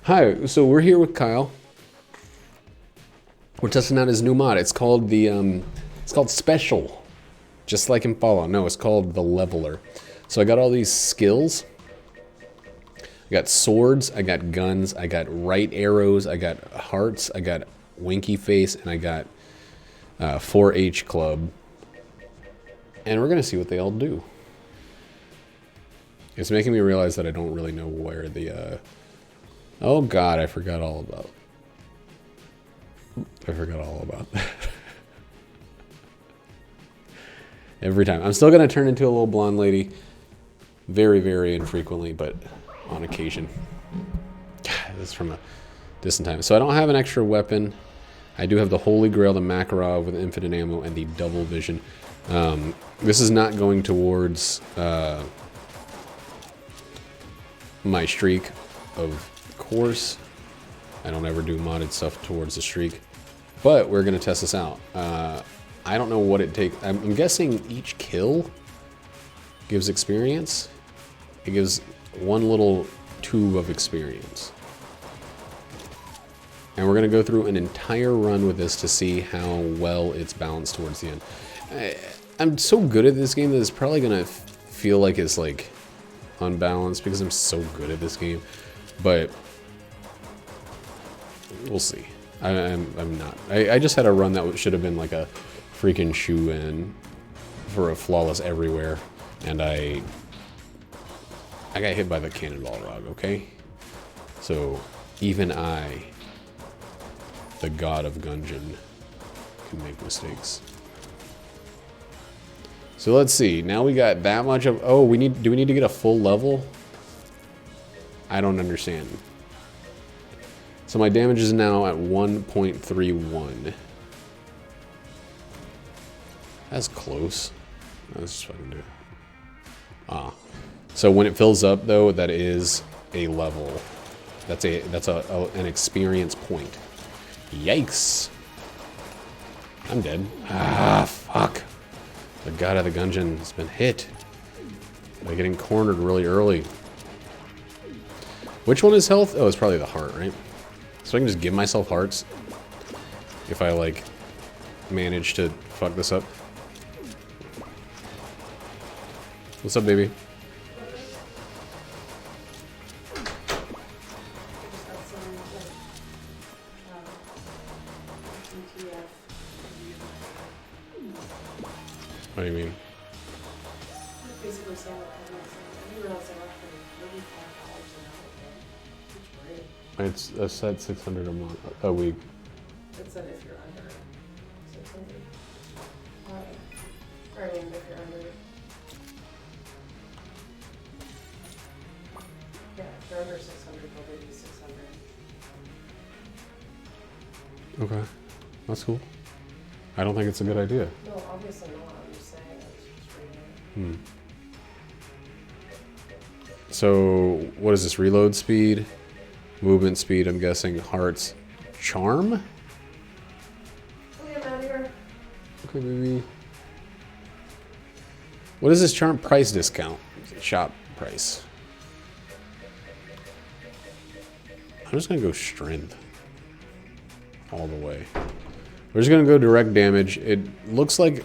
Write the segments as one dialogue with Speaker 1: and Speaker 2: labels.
Speaker 1: Hi, so we're here with Kyle. We're testing out his new mod. It's called it's called Special, just like in Fallout. No, it's called the Leveler. So I got all these skills. I got swords, I got guns, I got right arrows, I got hearts, I got winky face, and I got 4-H club. And we're gonna see what they all do. It's making me realize that I don't really know where the oh god, I forgot all about every time. I'm still gonna turn into a little blonde lady. Very, very infrequently, but on occasion. This is from a distant time. So I don't have an extra weapon. I do have the Holy Grail, the Makarov with infinite ammo, and the double vision. This is not going towards my streak, of course. I don't ever do modded stuff towards the streak. But we're going to test this out. I don't know what it takes. I'm guessing each kill gives experience. It gives one little tube of experience. And we're going to go through an entire run with this to see how well it's balanced towards the end. I'm so good at this game that it's probably going to feel like it's like unbalanced because I'm so good at this game. But we'll see. I'm not. I just had a run that should have been like a freaking shoe-in for a flawless everywhere. And I got hit by the cannonball rod, okay? So even I, the god of Gungeon, can make mistakes. So let's see. Now we got that much of. Oh, do we need to get a full level? I don't understand. So my damage is now at 1.31. That's close. Let's just fucking do it. Ah. So when it fills up, though, that is a level. That's an experience point. Yikes! I'm dead. Ah, fuck! The god of the Gungeon has been hit by getting cornered really early. Which one is health? Oh, it's probably the heart, right? So I can just give myself hearts if I like manage to fuck this up. What's up, baby? What do you mean? Basically saying that you realize I work for $35 an hour. It's a set 600 a month, a week. It said if you're under 600. I mean, if you're under. Yeah, if you're under 600, they'll give you 600. Okay, that's cool. I don't think it's a good idea. No, obviously not. I'm just saying it's just reading. So, what is this? Reload speed, movement speed, I'm guessing, hearts, charm? Get out of here. Okay, baby. What is this charm price discount? Shop price. I'm just gonna go strength. All the way. We're just gonna go direct damage. It looks like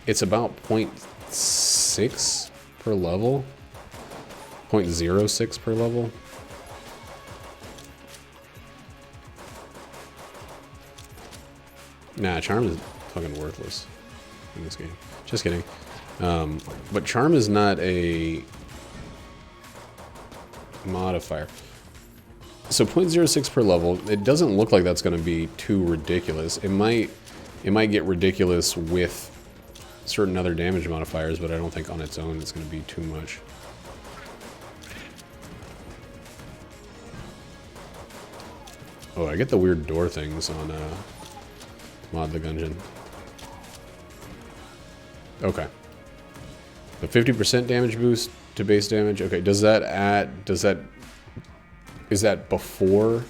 Speaker 1: it's about 0.6 per level. 0.06 per level. Nah, charm is fucking worthless in this game. Just kidding. But charm is not a modifier. So 0.06 per level, it doesn't look like that's going to be too ridiculous. It might get ridiculous with certain other damage modifiers, but I don't think on its own it's going to be too much. Oh, I get the weird door things on Mod the Gungeon. Okay. The 50% damage boost to base damage. Okay, is that before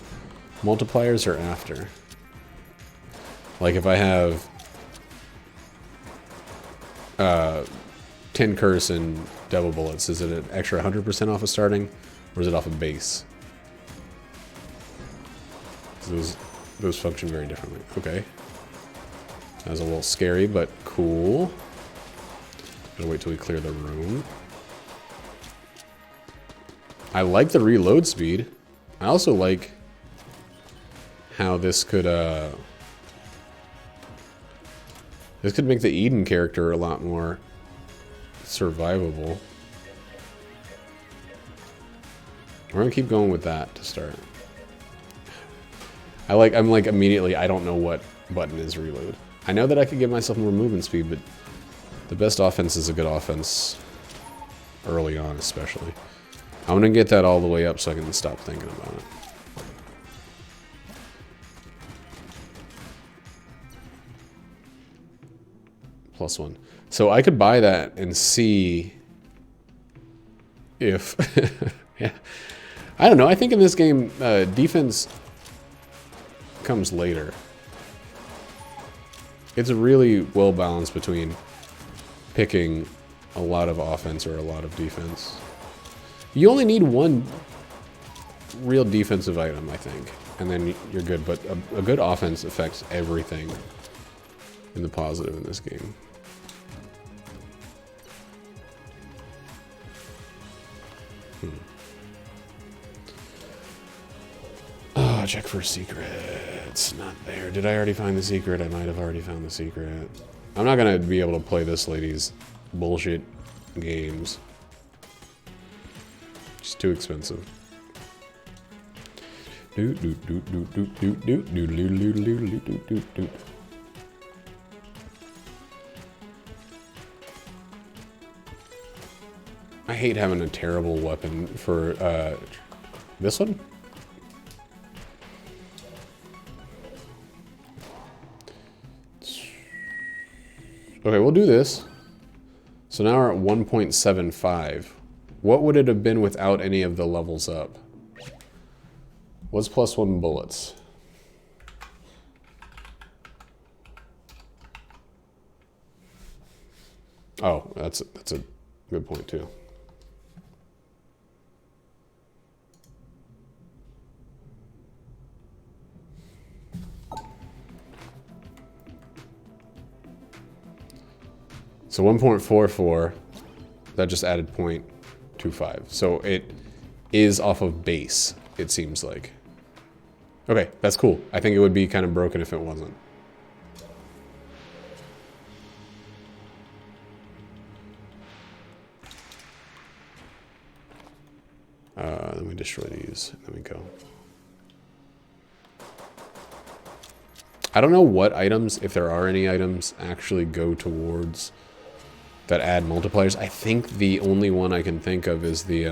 Speaker 1: multipliers or after? Like if I have 10 curse and devil bullets, is it an extra 100% off of starting, or is it off of base? Those function very differently. Okay. That was a little scary, but cool. Gotta wait till we clear the room. I like the reload speed. I also like how this could make the Eden character a lot more survivable. We're gonna keep going with that to start. I'm like immediately, I don't know what button is reload. I know that I could give myself more movement speed, but the best offense is a good offense early on, especially. I'm gonna get that all the way up so I can stop thinking about it. +1. So I could buy that and see if... yeah. I don't know. I think in this game, defense comes later. It's really well balanced between picking a lot of offense or a lot of defense. You only need one real defensive item, I think, and then you're good. But a good offense affects everything in the positive in this game. Oh, check for secrets. Not there. Did I already find the secret? I might have already found the secret. I'm not gonna be able to play this lady's bullshit games. It's too expensive. I hate having a terrible weapon for this one. Okay, we'll do this. So now we're at 1.75. What would it have been without any of the levels up? What's +1 bullets? Oh, that's a good point too. So 1.44, that just added 0.25. So it is off of base, it seems like. Okay, that's cool. I think it would be kind of broken if it wasn't. Then we destroy these, and then we go. I don't know what items, if there are any items, actually go towards that add multipliers. I think the only one I can think of is the,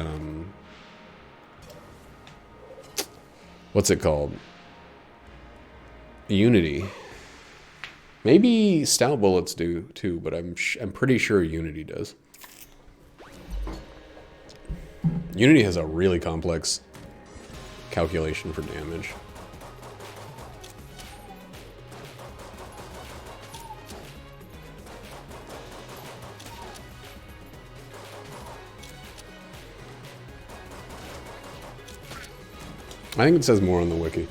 Speaker 1: what's it called? Unity. Maybe stout bullets do too, but I'm pretty sure Unity does. Unity has a really complex calculation for damage. I think it says more on the wiki.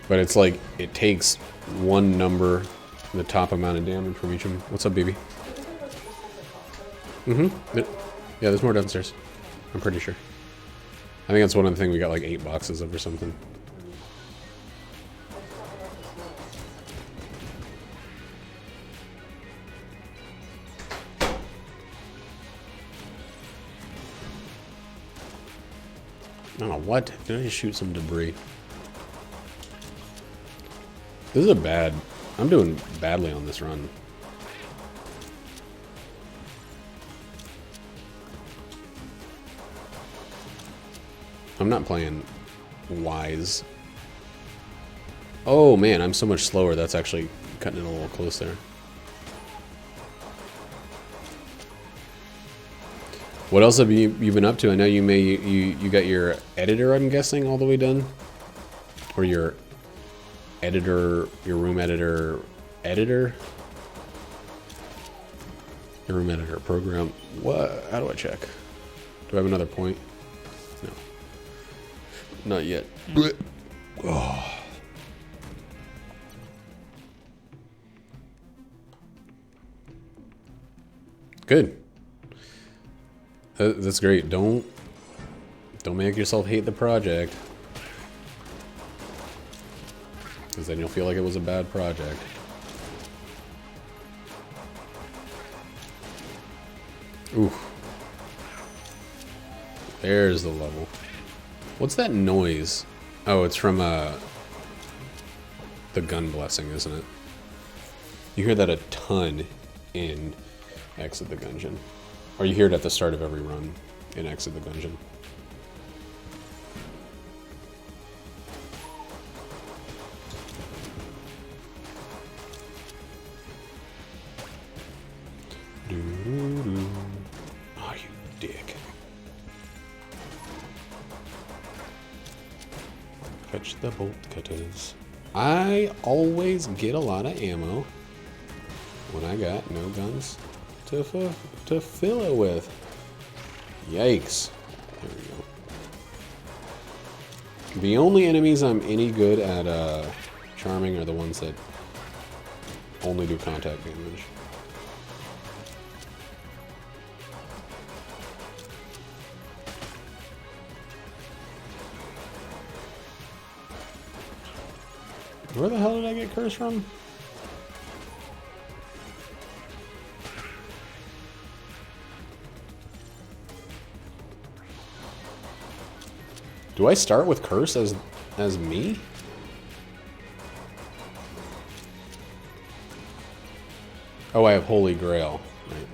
Speaker 1: But it's like, it takes one number, the top amount of damage from each of them. What's up, baby? Mm-hmm. Yeah, there's more downstairs. I'm pretty sure. I think that's one of the things we got like 8 boxes of or something. Oh, what? Did I just shoot some debris? This is a bad... I'm doing badly on this run. I'm not playing wise. Oh man, I'm so much slower. That's actually cutting it a little close there. What else have you been up to? I know you got your editor, I'm guessing, all the way done? Or your editor, your room editor, Your room editor program. What? How do I check? Do I have another point? No. Not yet. Oh. Good. That's great. Don't make yourself hate the project, because then you'll feel like it was a bad project. Oof. There's the level. What's that noise? Oh, it's from the gun blessing, isn't it? You hear that a ton in Exit the Gungeon. Or you hear it at the start of every run in Exit the Gungeon. Oh, you dick. Fetch the bolt cutters. I always get a lot of ammo when I got no guns to fill it with. Yikes. There we go. The only enemies I'm any good at charming are the ones that only do contact damage. Where the hell did I get cursed from? Do I start with curse as me? Oh, I have Holy Grail. Right.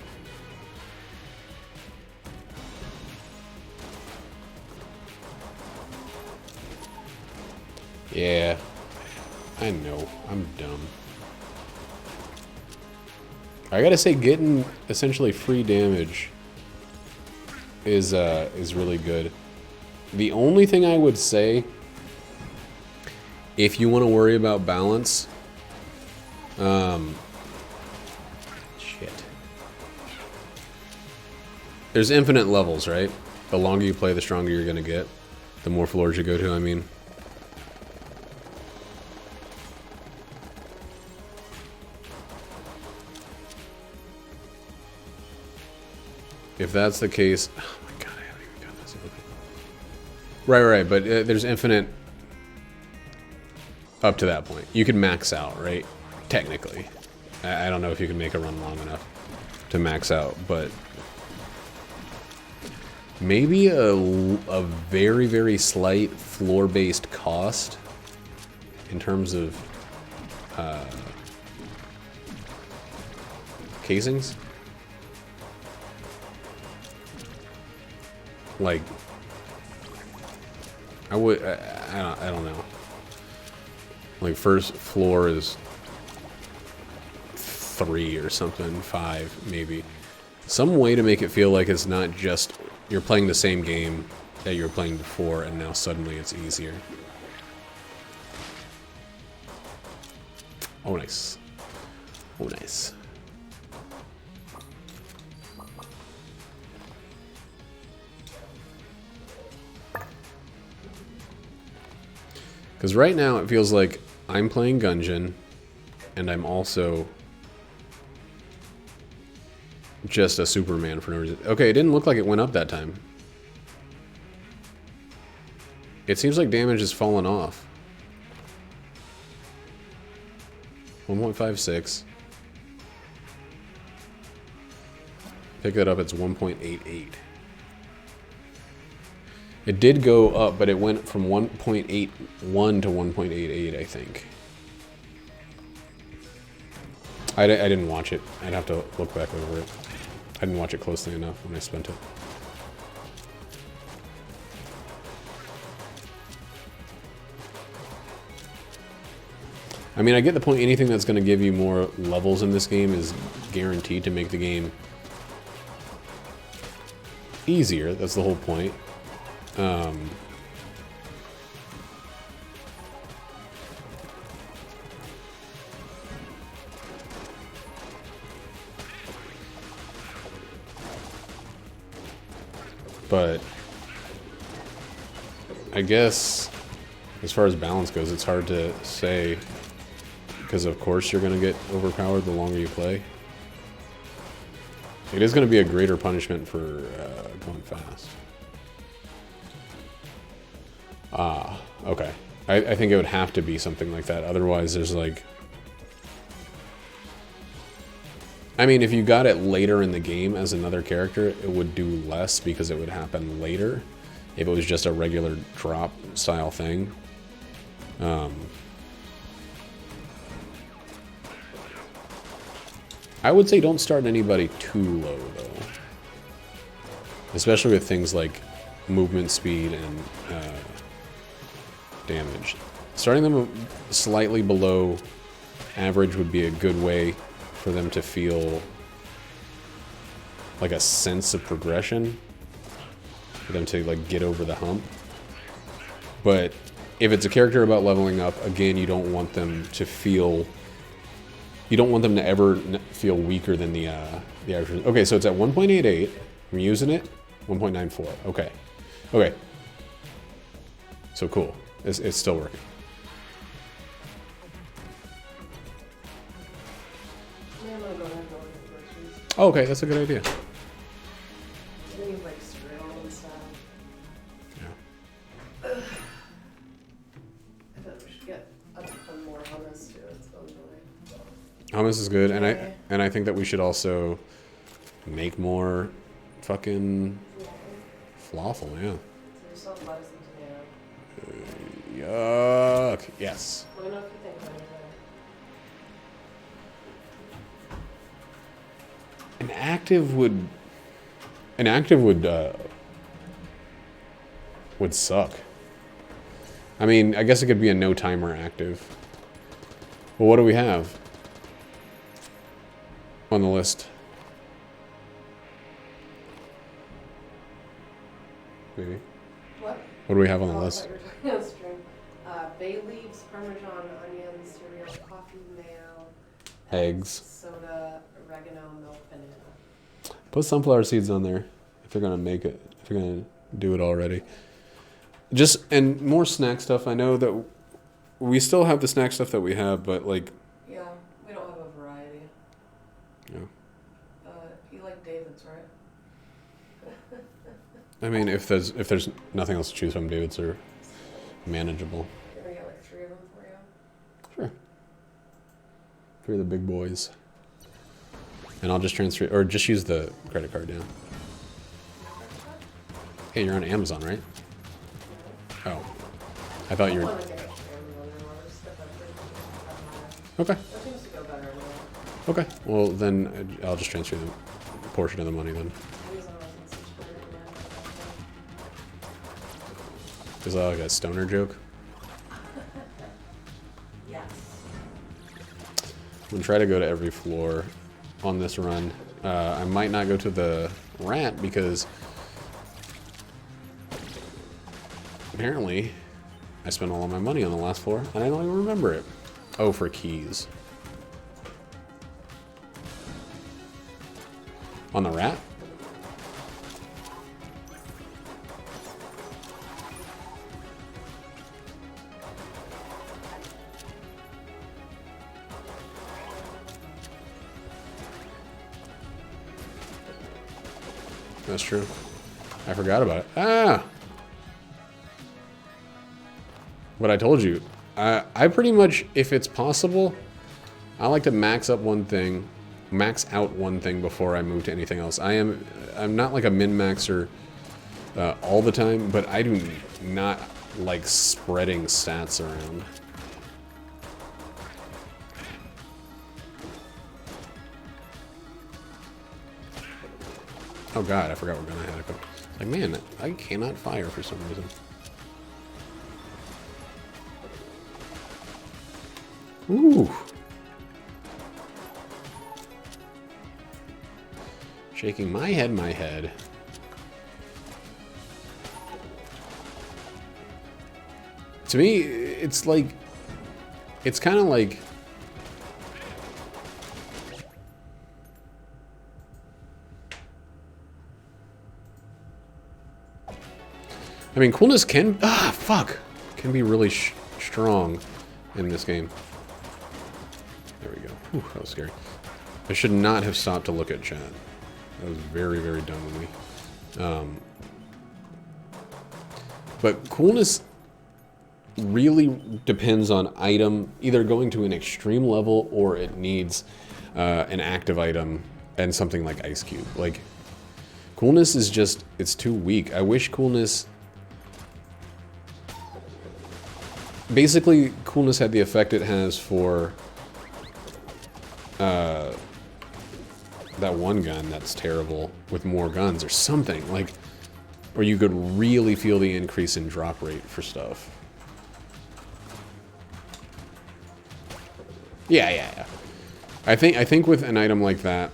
Speaker 1: Yeah. I know. I'm dumb. I gotta say, getting essentially free damage is really good. The only thing I would say, if you want to worry about balance, shit. There's infinite levels, right? The longer you play, the stronger you're gonna get. The more floors you go to, I mean. If that's the case, oh my god, I haven't even got this open. Right, but there's infinite up to that point. You can max out, right? Technically. I don't know if you can make a run long enough to max out, but maybe a very, very slight floor-based cost in terms of casings. Like, I don't know. Like, first floor is 3 or something, 5 maybe. Some way to make it feel like it's not just you're playing the same game that you were playing before and now suddenly it's easier. Oh, nice. Oh, nice. Because right now it feels like I'm playing Gungeon, and I'm also just a Superman for no reason. Okay, it didn't look like it went up that time. It seems like damage has fallen off. 1.56. Pick that up, it's 1.88. It did go up, but it went from 1.81 to 1.88, I think. I didn't watch it. I'd have to look back over it. I didn't watch it closely enough when I spent it. I mean, I get the point. Anything that's going to give you more levels in this game is guaranteed to make the game easier. That's the whole point. But I guess as far as balance goes, it's hard to say because of course you're going to get overpowered the longer you play. It is going to be a greater punishment for going fast. Okay. I think it would have to be something like that. Otherwise, there's like... I mean, if you got it later in the game as another character, it would do less because it would happen later. If it was just a regular drop style thing. I would say don't start anybody too low, though. Especially with things like movement speed and damage. Starting them slightly below average would be a good way for them to feel like a sense of progression. For them to like get over the hump. But if it's a character about leveling up, again, you don't want them to feel... You don't want them to ever feel weaker than the average. Okay, so it's at 1.88. I'm using it. 1.94. Okay. Okay. So cool. It's still working. Oh, okay, that's a good idea. Yeah. Hummus is good, and I think that we should also make more fucking falafel, yeah. Yuck. Yes. An active would suck. I mean, I guess it could be a no timer active. Well, what do we have on the list? Maybe.
Speaker 2: What?
Speaker 1: What do we have on the list?
Speaker 2: Bay leaves, Parmesan, onions, cereal, coffee, mayo,
Speaker 1: Eggs.
Speaker 2: soda, oregano, milk, banana.
Speaker 1: Put sunflower seeds on there if you're gonna make it. If you're gonna do it already. Just and more snack stuff. I know that we still have the snack stuff that we have, but like.
Speaker 2: Yeah, we don't have a variety.
Speaker 1: Yeah.
Speaker 2: You like David's, right?
Speaker 1: I mean, if there's nothing else to choose from, David's are manageable.
Speaker 2: Can I get like 3 of them for you?
Speaker 1: Sure. 3 of the big boys. And I'll just transfer, or just use the credit card down. Hey, you're on Amazon, right? Oh. I thought you were... Okay.
Speaker 2: That seems to go better anyway.
Speaker 1: Okay. Well, then I'll just transfer the portion of the money then. Is that like a stoner joke?
Speaker 2: Yes.
Speaker 1: I'm gonna try to go to every floor on this run. I might not go to the rat because apparently I spent all of my money on the last floor and I don't even remember it. Oh, for keys. On the rat? That's true. I forgot about it. Ah! But I told you, I pretty much, if it's possible, I like to max out one thing before I move to anything else. I'm not like a min-maxer all the time, but I do not like spreading stats around. Oh god, I forgot what gun I had. Like, man, I cannot fire for some reason. Ooh. Shaking my head. To me, it's like... It's kind of like... I mean, coolness can... Ah, fuck! Can be really strong in this game. There we go. Whew, that was scary. I should not have stopped to look at chat. That was very, very dumb of me. But coolness really depends on item either going to an extreme level or it needs an active item and something like Ice Cube. Like, coolness is just... It's too weak. I wish coolness... Basically, coolness had the effect it has for that one gun that's terrible with more guns or something. Like, or you could really feel the increase in drop rate for stuff. Yeah. I think with an item like that,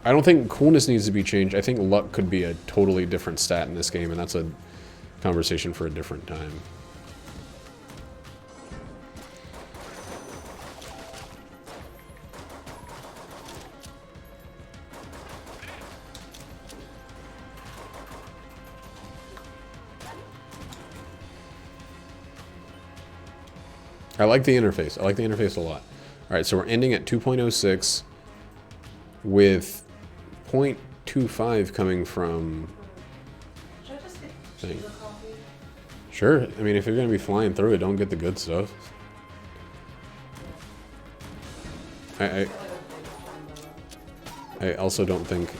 Speaker 1: I don't think coolness needs to be changed. I think luck could be a totally different stat in this game, and that's a conversation for a different time. I like the interface. I like the interface a lot. Alright, so we're ending at 2.06 with 0.25 coming from...
Speaker 2: Should I just get
Speaker 1: thing.
Speaker 2: cheese or coffee?
Speaker 1: Sure. I mean, if you're going to be flying through it, don't get the good stuff. I also don't think...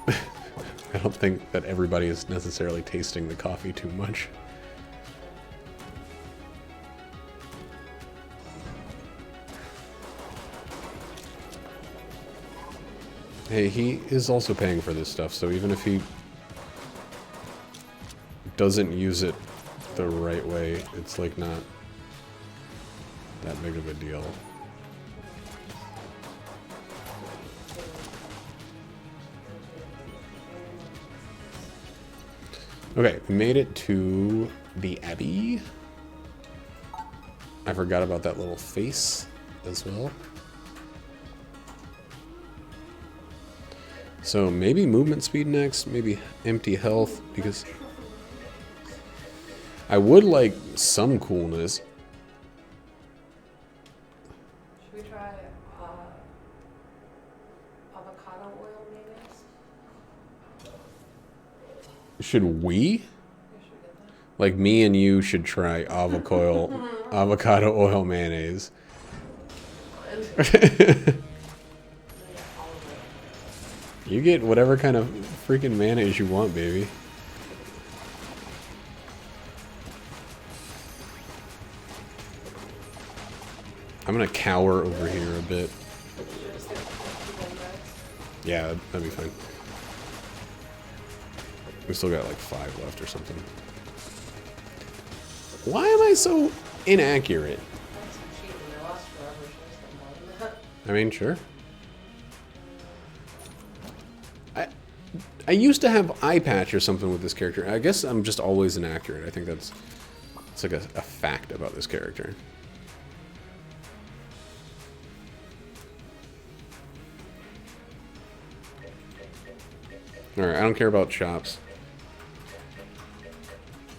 Speaker 1: I don't think that everybody is necessarily tasting the coffee too much. Hey, he is also paying for this stuff, so even if he doesn't use it the right way, it's like not that big of a deal. Okay, we made it to the Abbey. I forgot about that little face as well. So maybe movement speed next, maybe empty health, because I would like some coolness.
Speaker 2: Should we try avocado oil mayonnaise?
Speaker 1: Should we?
Speaker 2: Yeah, should we get that?
Speaker 1: Like me and you should try avocado oil mayonnaise. You get whatever kind of freaking mayonnaise you want, baby. I'm gonna cower over here a bit.
Speaker 2: Should I just get two big bags?
Speaker 1: Yeah, that'd be fine. We still got like 5 left or something. Why am I so inaccurate?
Speaker 2: That's cheap and they last forever. Should I spend more than that?
Speaker 1: I mean, sure. I used to have eye patch or something with this character. I guess I'm just always inaccurate. I think it's like a fact about this character. Alright, I don't care about chops.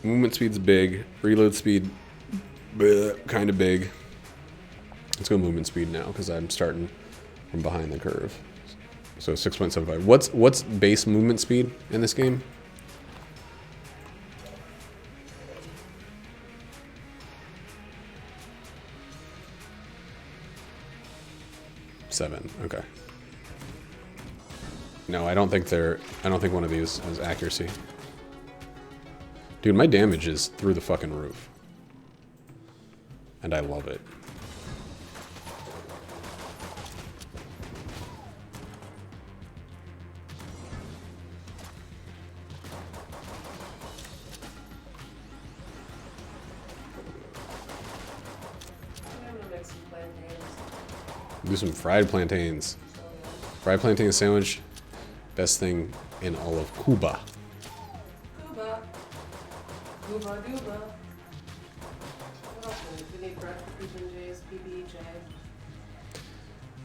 Speaker 1: Movement speed's big. Reload speed, kind of big. Let's go movement speed now, because I'm starting from behind the curve. So 6.75. What's base movement speed in this game? Seven. Okay. No, I don't think one of these has accuracy. Dude, my damage is through the fucking roof. And I love it.
Speaker 2: I'm gonna make some plantains.
Speaker 1: Do some fried plantains.
Speaker 2: So, yeah.
Speaker 1: Fried plantain sandwich, best thing in all of Cuba.
Speaker 2: Cuba. Cuba, Cuba. What else do we need? Bread for PB&J's, PB&J.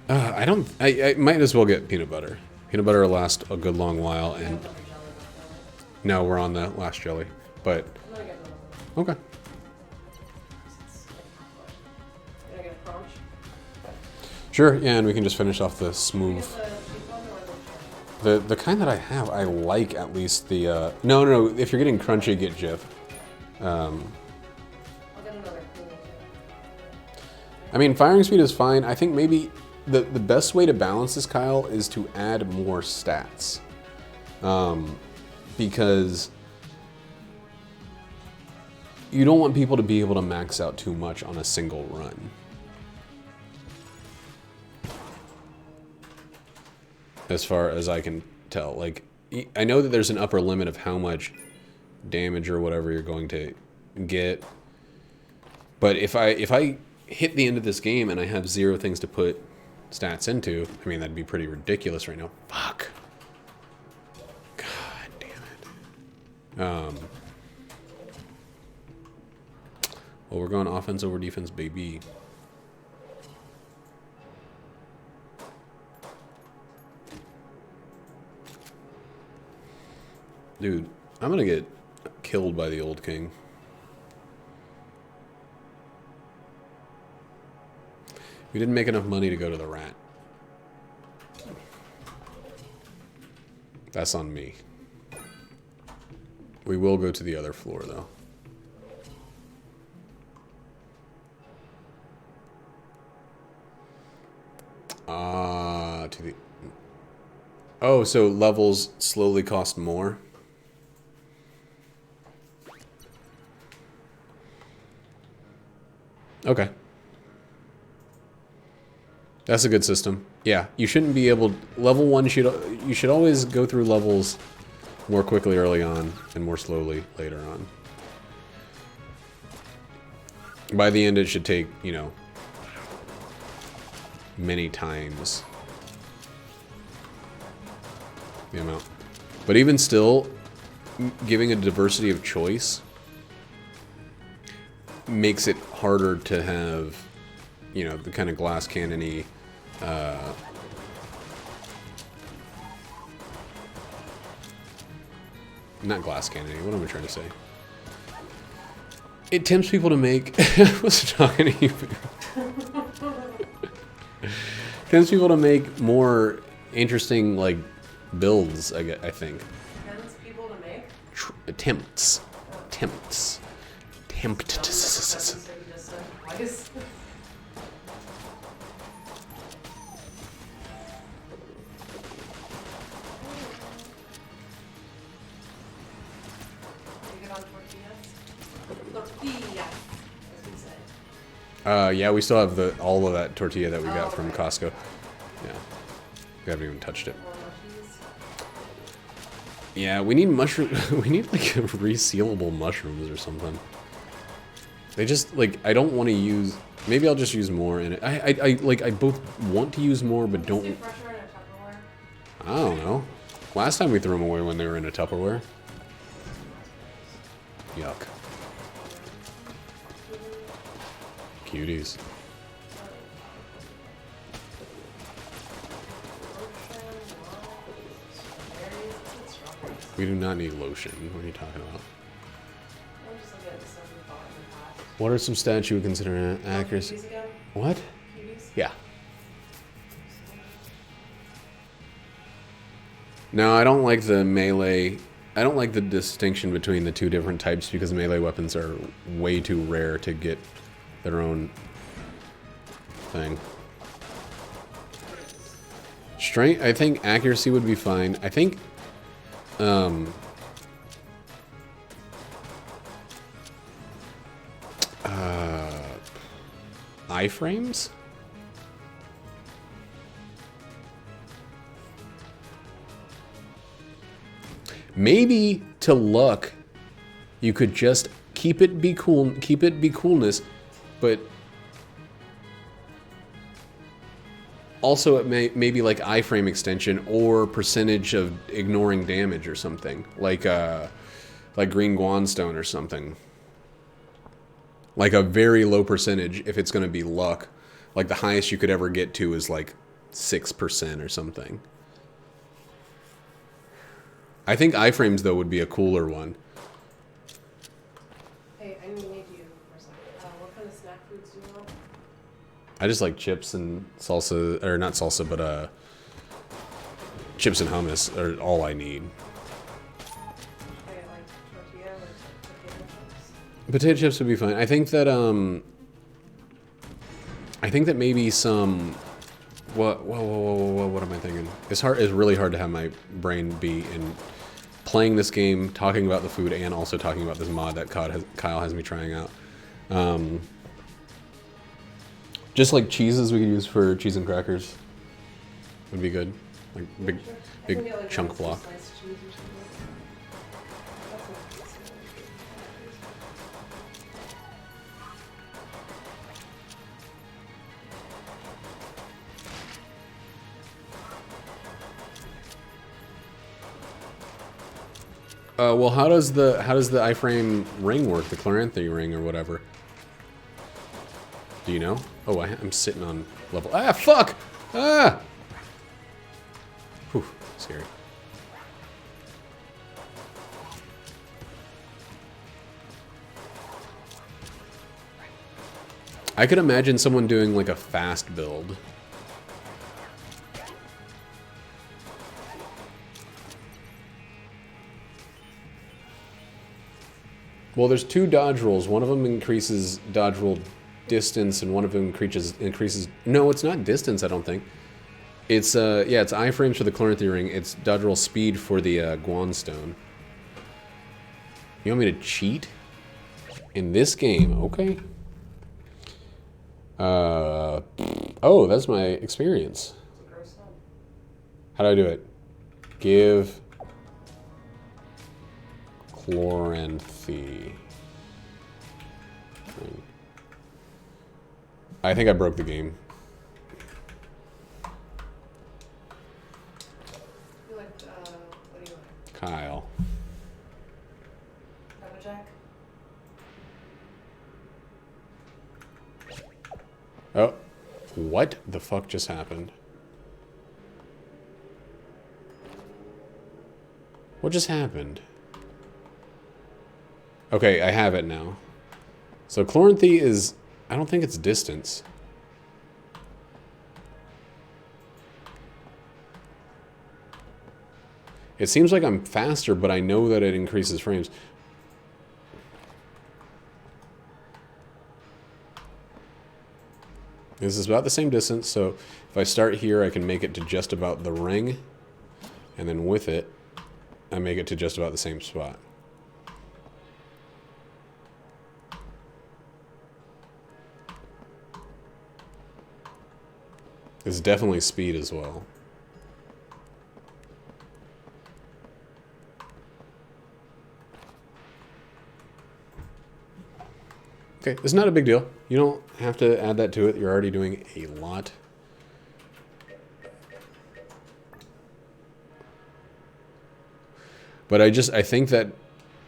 Speaker 1: I might as well get peanut butter. Peanut butter will last a good long while, and
Speaker 2: Peanut butter jelly,
Speaker 1: No, we're on the last jelly. But,
Speaker 2: I'm gonna get the
Speaker 1: okay.
Speaker 2: Can I get a crunch?
Speaker 1: Sure, yeah, and we can just finish off the
Speaker 2: Can I
Speaker 1: smooth.
Speaker 2: get the cheap one or the
Speaker 1: The kind that I have, I like at least the, no, if you're getting crunchy, get Jif.
Speaker 2: I'll get another cool one too.
Speaker 1: I mean, firing speed is fine. I think maybe the best way to balance this, Kyle, is to add more stats. Because you don't want people to be able to max out too much on a single run. As far as I can tell. Like, I know that there's an upper limit of how much damage or whatever you're going to get. But if I hit the end of this game and I have 0 things to put stats into, I mean, that'd be pretty ridiculous right now. Fuck. God damn it. Well, we're going offense over defense, baby. Dude, I'm gonna get killed by the old king. We didn't make enough money to go to the rat. That's on me. We will go to the other floor, though. To the... Oh, so levels slowly cost more? Okay. That's a good system. Yeah, you shouldn't be able... Level 1, you should always go through levels more quickly early on and more slowly later on. By the end, it should take, you know, many times the amount. But even still, giving a diversity of choice makes it harder to have, you know, the kind of glass cannon-y not glass cannon-y, what am I trying to say? It tempts people to make... I was talking to you. Tempts people to make more interesting, like, builds, I think.
Speaker 2: Tempts people to make?
Speaker 1: Tempts. Tempts. Tempt.
Speaker 2: Twice.
Speaker 1: Yeah, we still have all of that tortilla that we got from Costco. Yeah. We haven't even touched it. Yeah, we need mushroom. We need like resealable mushrooms or something. They just like I don't want to use. Maybe I'll just use more in it. I both want to use more, but don't. I don't know. Last time we threw them away when they were in a Tupperware. Yuck. Cuties. We do not need lotion. What are you talking about? What are some stats you would consider accuracy? What? Yeah. No, I don't like the melee. I don't like the distinction between the two different types because melee weapons are way too rare to get their own thing. Strength, I think accuracy would be fine. I think iframes? Maybe to luck, you could just keep it be coolness, but also it may be like iframe extension or percentage of ignoring damage or something like green guanstone or something. Like a very low percentage if it's going to be luck. Like the highest you could ever get to is like 6% or something. I think iframes, though, would be a cooler one.
Speaker 2: Hey, I need you for a second. What kind of snack foods do you want?
Speaker 1: I just like chips and salsa, or not salsa, but chips and hummus are all I need.
Speaker 2: Okay, like tortilla or potato chips?
Speaker 1: Potato chips would be fine. I think that maybe some. What am I thinking? It's really hard to have my brain be in playing this game, talking about the food, and also talking about this mod that Kyle has me trying out. Just like cheeses we could use for cheese and crackers would be good. Like big chunk block. Well, how does the iframe ring work? The Chloranthy ring or whatever. Do you know? Oh, I'm sitting on level. Ah, fuck! Ah! Whew, scary. I could imagine someone doing like a fast build. Well, there's two dodge rolls. One of them increases dodge roll distance, and one of them increases. No, it's not distance. I don't think. It's yeah, it's iframes for the Chloranthy ring. It's dodge roll speed for the Guan stone. You want me to cheat in this game? Okay. Oh, that's my experience. How do I do it? Give Chloranthy. I think I broke the game.
Speaker 2: You like, what do you like?
Speaker 1: Kyle.
Speaker 2: Pepper Jack?
Speaker 1: Oh, what the fuck just happened? What just happened? Okay, I have it now. So Chloranthy is... I don't think it's distance. It seems like I'm faster, but I know that it increases frames. This is about the same distance, so if I start here, I can make it to just about the ring. And then with it, I make it to just about the same spot. It's definitely speed as well. Okay, it's not a big deal. You don't have to add that to it. You're already doing a lot. But I think that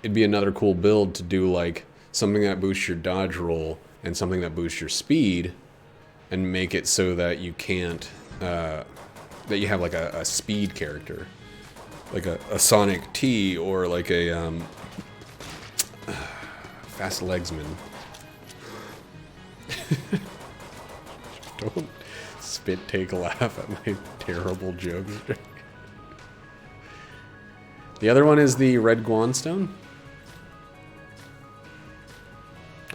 Speaker 1: it'd be another cool build to do like something that boosts your dodge roll and something that boosts your speed, and make it so that you can't, that you have like a speed character. Like a Sonic T or like a Fast Legsman. Don't spit take a laugh at my terrible jokes. The other one is the Red Guan Stone,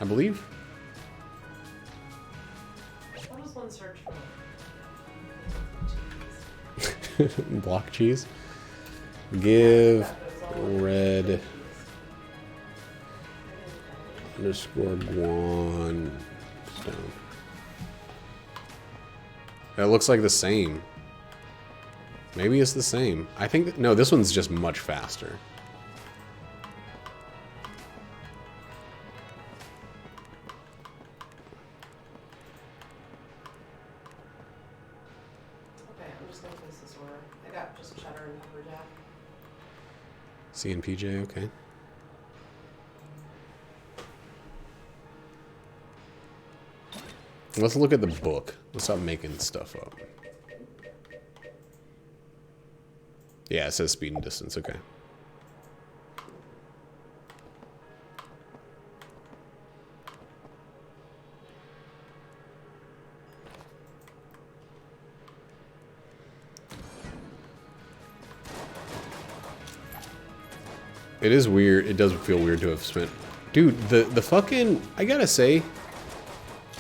Speaker 1: I believe.
Speaker 2: What does one search for?
Speaker 1: Block cheese. Give red underscore Guan stone. That looks like the same. Maybe it's the same. I think, no, this one's just much faster.
Speaker 2: Okay, I'm just gonna place this order. I got just cheddar and pepper jack.
Speaker 1: C and PJ, okay. Let's look at the book. Let's stop making stuff up. Yeah, it says speed and distance, okay. It is weird. It does feel weird to have spent... Dude, the fucking... I gotta say,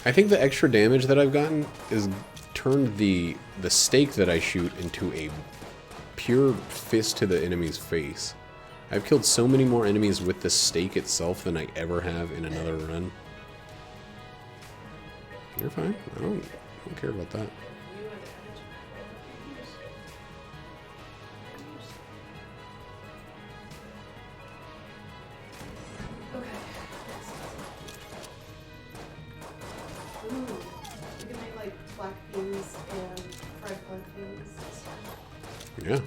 Speaker 1: I think the extra damage that I've gotten is turned the stake that I shoot into a pure fist to the enemy's face. I've killed so many more enemies with the stake itself than I ever have in another run. You're fine. I don't care about that. Yeah.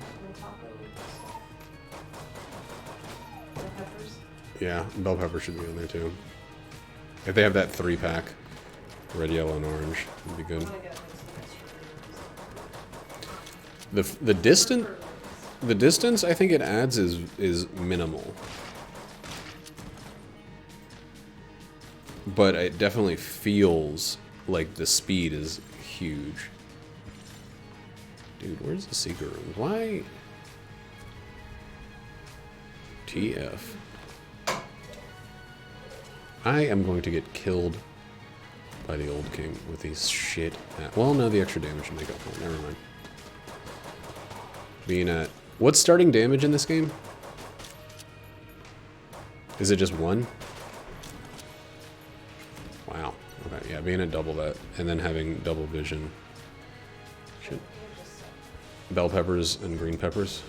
Speaker 1: Yeah, bell pepper should be in there too. If they have that 3-pack, red, yellow, and orange, would be good. The distance I think it adds is minimal, but it definitely feels like the speed is huge. Dude, where's the secret room? Why? TF. I am going to get killed by the old king with these shit. Well, no, the extra damage should make up for it. Never mind. Being at... What's starting damage in this game? Is it just 1? Wow. Okay, yeah, being at double that. And then having double vision. Shit. Bell peppers and green peppers.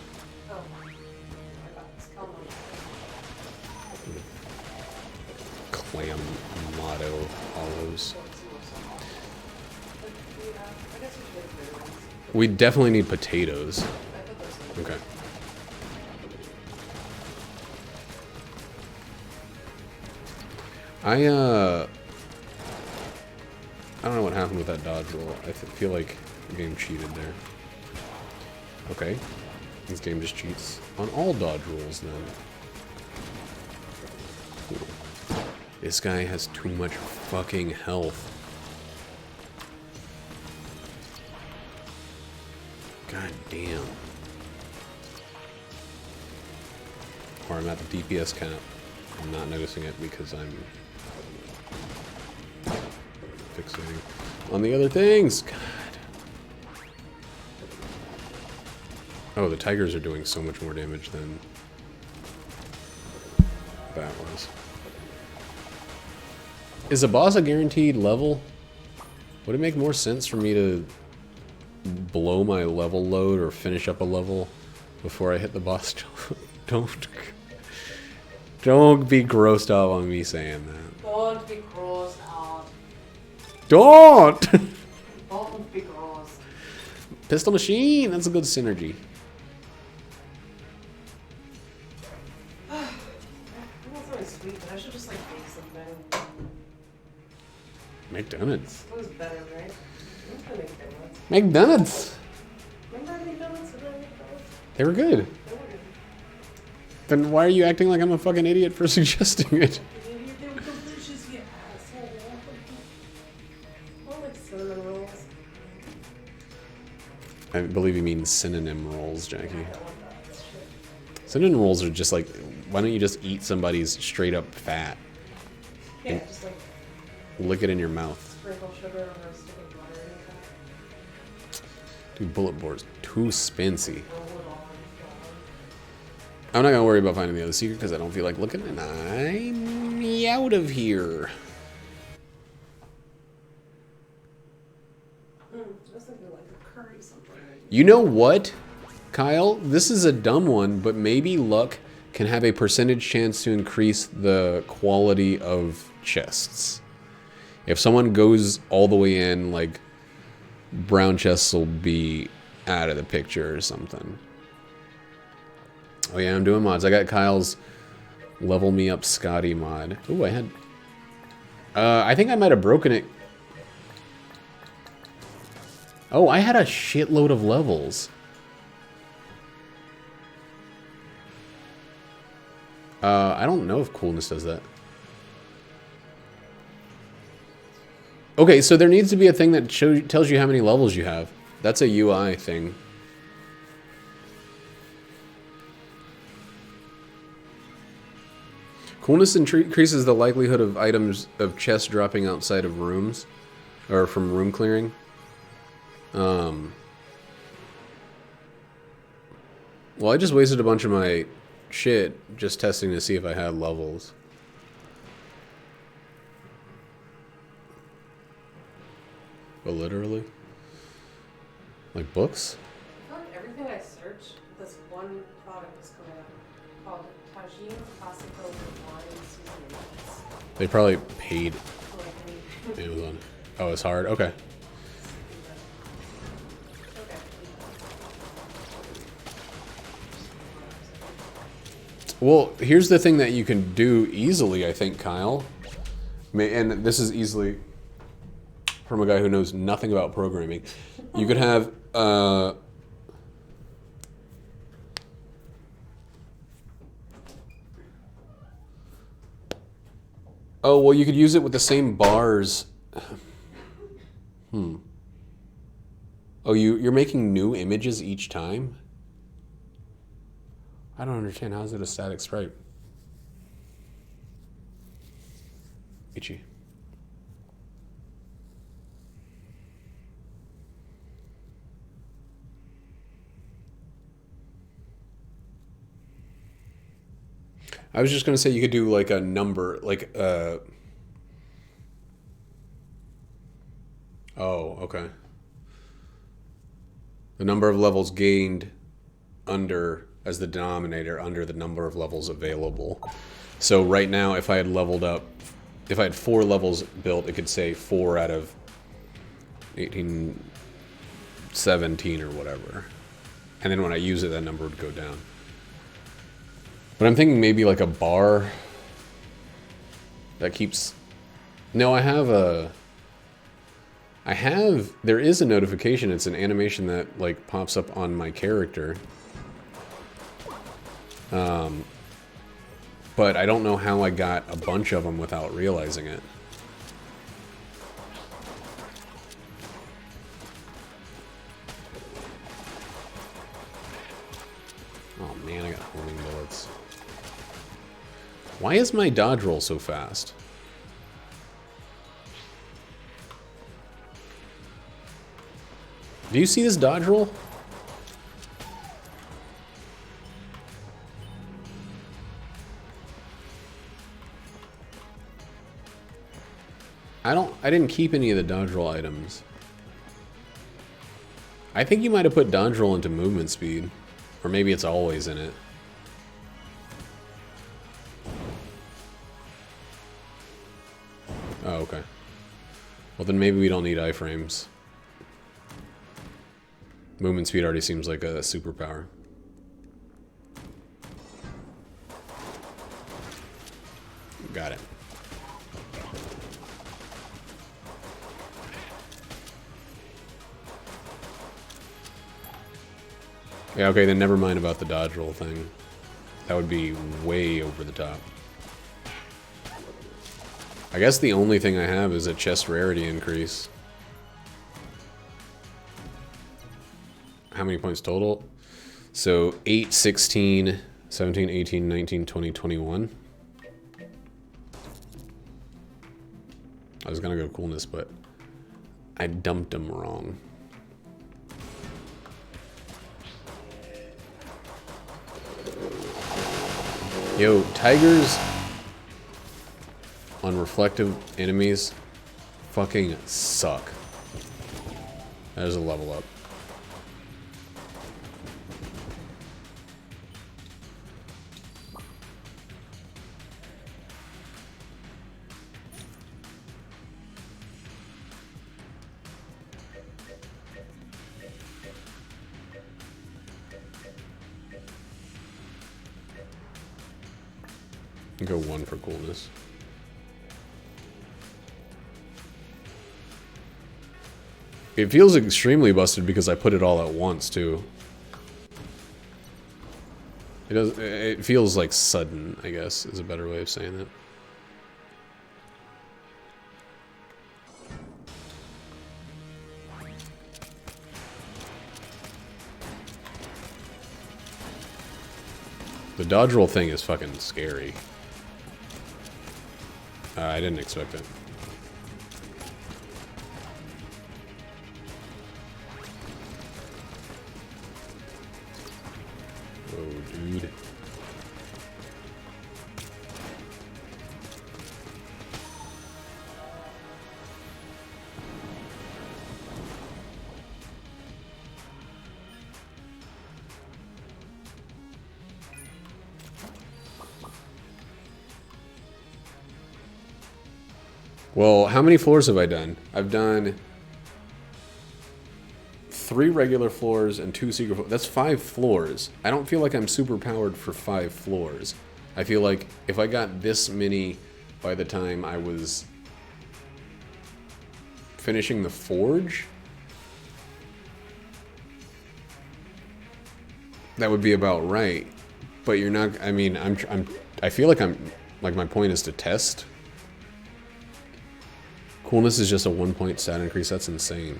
Speaker 1: Clam motto olives. We definitely need potatoes. Okay. I don't know what happened with that dodge roll. I feel like the game cheated there. Okay. This game just cheats on all dodge rolls then. Ooh. This guy has too much fucking health. God damn. Or I'm at the DPS cap. I'm not noticing it because I'm fixating on the other things. God. Oh, the tigers are doing so much more damage than that was. Is a boss a guaranteed level? Would it make more sense for me to blow my level load or finish up a level before I hit the boss? Don't be grossed out on me saying that.
Speaker 2: Don't be grossed out.
Speaker 1: Don't!
Speaker 2: Don't be gross.
Speaker 1: Pistol machine, that's a good synergy.
Speaker 2: Sweet, but I should just like bake something.
Speaker 1: McDonald's.
Speaker 2: It was better, right? I'm gonna make donuts.
Speaker 1: McDonald's.
Speaker 2: Remember I made donuts? Did I make donuts?
Speaker 1: They were good.
Speaker 2: They were good.
Speaker 1: Then why are you acting like I'm a fucking idiot for suggesting it?
Speaker 2: They were delicious, you asshole. I like cinnamon rolls.
Speaker 1: I believe you mean synonym rolls, Jackie.
Speaker 2: I don't want that shit.
Speaker 1: Synonym rolls are just like, why don't you just eat somebody's straight up fat?
Speaker 2: Yeah, just like
Speaker 1: Lick it in your mouth.
Speaker 2: sprinkle sugar or a stick of butter and that.
Speaker 1: Dude, bullet board's too spency.
Speaker 2: Roll it all in flour.
Speaker 1: I'm not gonna worry about finding the other secret because I don't feel like looking, and I'm out of here.
Speaker 2: I was thinking like a curry something.
Speaker 1: You know what, Kyle? This is a dumb one, but maybe luck can have a percentage chance to increase the quality of chests. If someone goes all the way in, like, brown chests will be out of the picture or something. Oh yeah, I'm doing mods. I got Kyle's Level Me Up Scotty mod. Ooh, I had... I think I might have broken it. Oh, I had a shitload of levels. I don't know if coolness does that. Okay, so there needs to be a thing that tells you how many levels you have. That's a UI thing. Coolness increases the likelihood of items of chests dropping outside of rooms, or from room clearing. Well, I just wasted a bunch of my shit just testing to see if I had levels. But literally? Like books?
Speaker 2: I feel like everything I search, this one product is coming up called Tagine Classico Wine Seasoning.
Speaker 1: They probably paid
Speaker 2: Like,
Speaker 1: Amazon. Oh, it's hard? Okay.
Speaker 2: okay.
Speaker 1: Well, here's the thing that you can do easily, I think, Kyle. And this is easily from a guy who knows nothing about programming. You could have... Oh, well, you could use it with the same bars. Oh, you're making new images each time? I don't understand. How is it a static sprite? EtG. I was just going to say you could do like a number, like oh, okay. The number of levels gained under as the denominator under the number of levels available. So right now, if I had leveled up, if I had 4 levels built, it could say 4 out of 18, 17 or whatever. And then when I use it, that number would go down. But I'm thinking maybe like a bar that keeps... No, there is a notification. It's an animation that like pops up on my character. But I don't know how I got a bunch of them without realizing it. Oh man, I got homing bullets. Why is my dodge roll so fast? Do you see this dodge roll? I didn't keep any of the dodge roll items. I think you might have put dodge roll into movement speed. Or maybe it's always in it. Oh, okay. Well, then maybe we don't need iframes. Movement speed already seems like a superpower. Got it. Yeah, okay, then never mind about the dodge roll thing. That would be way over the top. I guess the only thing I have is a chest rarity increase. How many points total? So 8, 16, 17, 18, 19, 20, 21. I was gonna go coolness, but I dumped them wrong. Yo, tigers on reflective enemies fucking suck. There's a level up. Go 1 for coolness. It feels extremely busted because I put it all at once too. It feels like sudden, I guess, is a better way of saying it. The dodge roll thing is fucking scary. I didn't expect it. Oh, dude. Well, how many floors have I done? I've done 3 regular floors and 2 secret floors. That's 5 floors. I don't feel like I'm super powered for 5 floors. I feel like if I got this many by the time I was finishing the forge, that would be about right. But you're not, I mean, I feel like my point is to test. Coolness is just a 1 point stat increase. That's insane.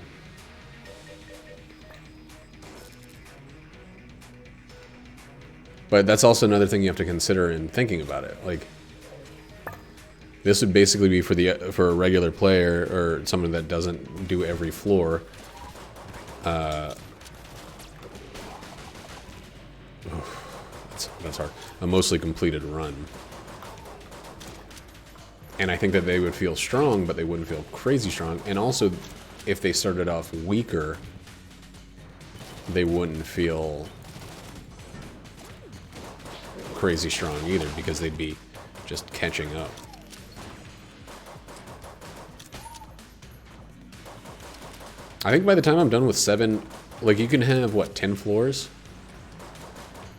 Speaker 1: But that's also another thing you have to consider in thinking about it. Like, this would basically be for a regular player or someone that doesn't do every floor. That's hard. A mostly completed run. And I think that they would feel strong, but they wouldn't feel crazy strong. And also, if they started off weaker, they wouldn't feel crazy strong either, because they'd be just catching up. I think by the time I'm done with 7, like, you can have, what, 10 floors?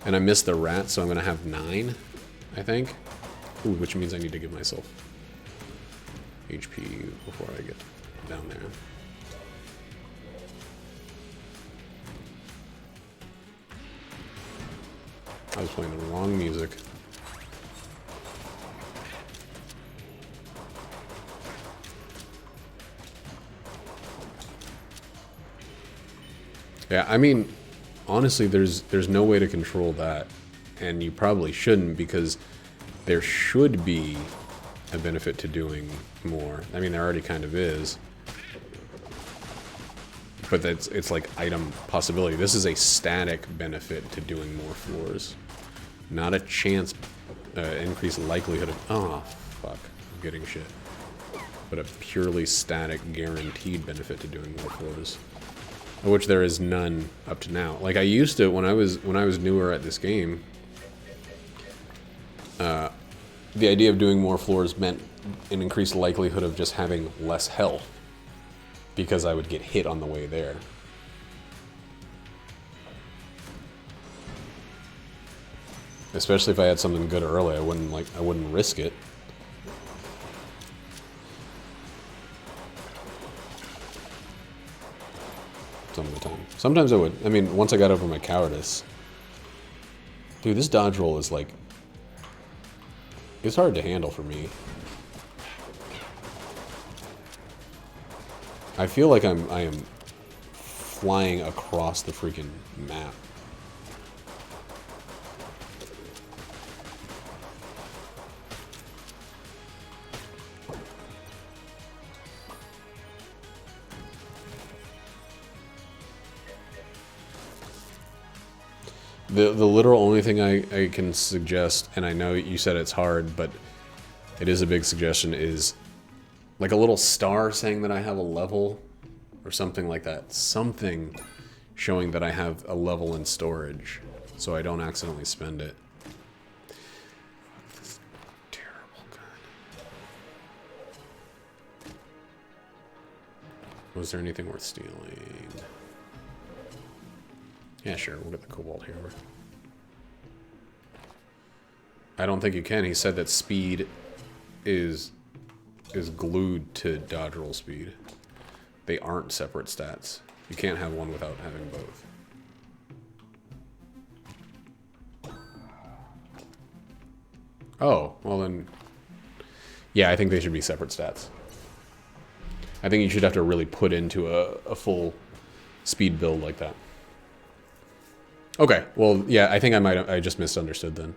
Speaker 1: And I missed the rat, so I'm going to have 9, I think. Ooh, which means I need to give myself HP before I get down there. I was playing the wrong music. Yeah, I mean, honestly, there's no way to control that, and you probably shouldn't, because there should be a benefit to doing more. I mean, there already kind of is, but it's like item possibility. This is a static benefit to doing more floors, not a chance increased likelihood of, oh fuck, I'm getting shit, but a purely static guaranteed benefit to doing more floors, of which there is none up to now. Like, I used to, when I was newer at this game, the idea of doing more floors meant an increased likelihood of just having less health, because I would get hit on the way there. Especially if I had something good early, I wouldn't risk it. Some of the time. Sometimes I would. I mean, once I got over my cowardice. Dude, this dodge roll is like, it's hard to handle for me. I feel like I am flying across the freaking map. The literal only thing I can suggest, and I know you said it's hard, but it is a big suggestion, is like a little star saying that I have a level or something like that. Something showing that I have a level in storage so I don't accidentally spend it. This terrible gun. Was there anything worth stealing? Yeah, sure, we'll get the cobalt here. I don't think you can. He said that speed is glued to dodge roll speed. They aren't separate stats. You can't have one without having both. Oh, well then... Yeah, I think they should be separate stats. I think you should have to really put into a full speed build like that. Okay, well, yeah, I think I just misunderstood then.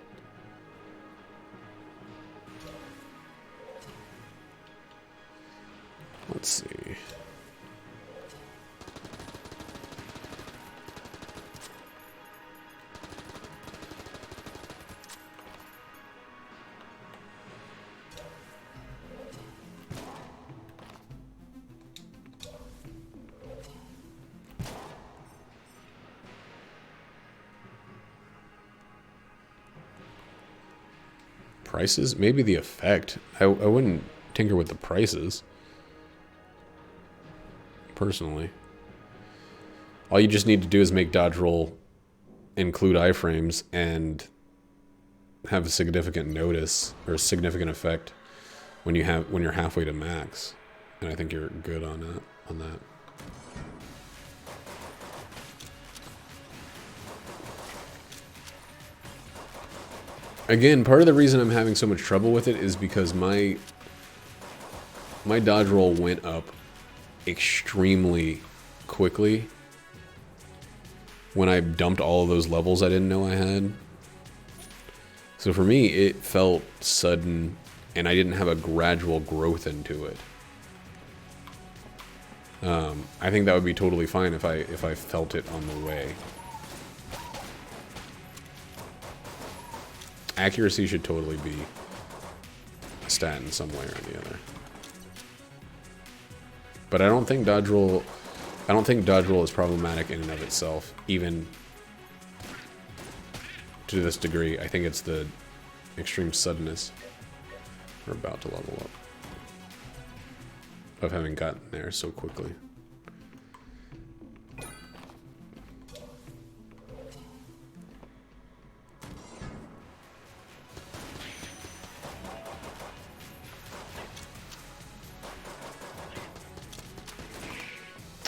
Speaker 1: Let's see. Prices? Maybe the effect. I wouldn't tinker with the prices. Personally. All you just need to do is make dodge roll include iframes and have a significant notice or a significant effect when you're halfway to max. And I think you're good on that. Again, part of the reason I'm having so much trouble with it is because my dodge roll went up extremely quickly when I dumped all of those levels I didn't know I had. So for me, it felt sudden, and I didn't have a gradual growth into it. I think that would be totally fine if I felt it on the way. Accuracy should totally be a stat in some way or the other. But I don't think dodge roll is problematic in and of itself, even to this degree. I think it's the extreme suddenness we're about to level up of having gotten there so quickly.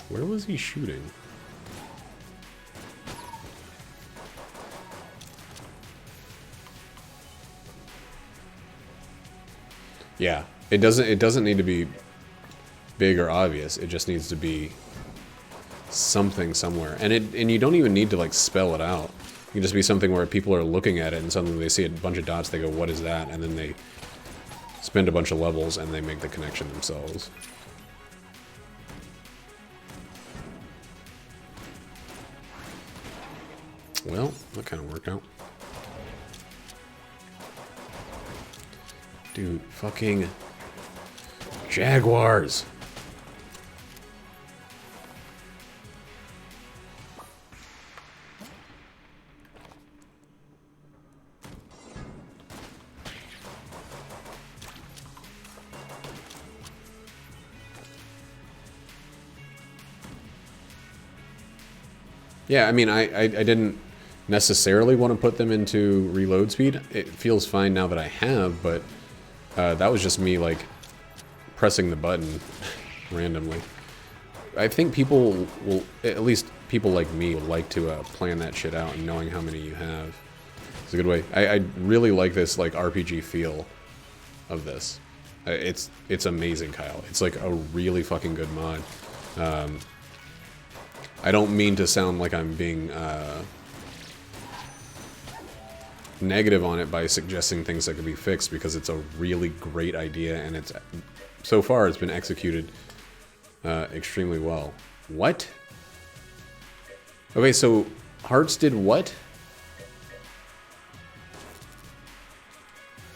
Speaker 1: Where was he shooting? Yeah, it doesn't need to be big or obvious. It just needs to be something somewhere. And you don't even need to like spell it out. It can just be something where people are looking at it and suddenly they see a bunch of dots, they go, "What is that?" And then they spend a bunch of levels and they make the connection themselves. Well, that kind of worked out. Dude, fucking Jaguars. Yeah, I mean, I didn't necessarily want to put them into reload speed. It feels fine now that I have, but that was just me, like, pressing the button randomly. I think people will, at least people like me, would like to plan that shit out and knowing how many you have. It's a good way. I really like this, like, RPG feel of this. It's amazing, Kyle. It's, like, a really fucking good mod. I don't mean to sound like I'm being negative on it by suggesting things that could be fixed, because it's a really great idea, and it's so far it's been executed extremely well. What? Okay, so hearts did what?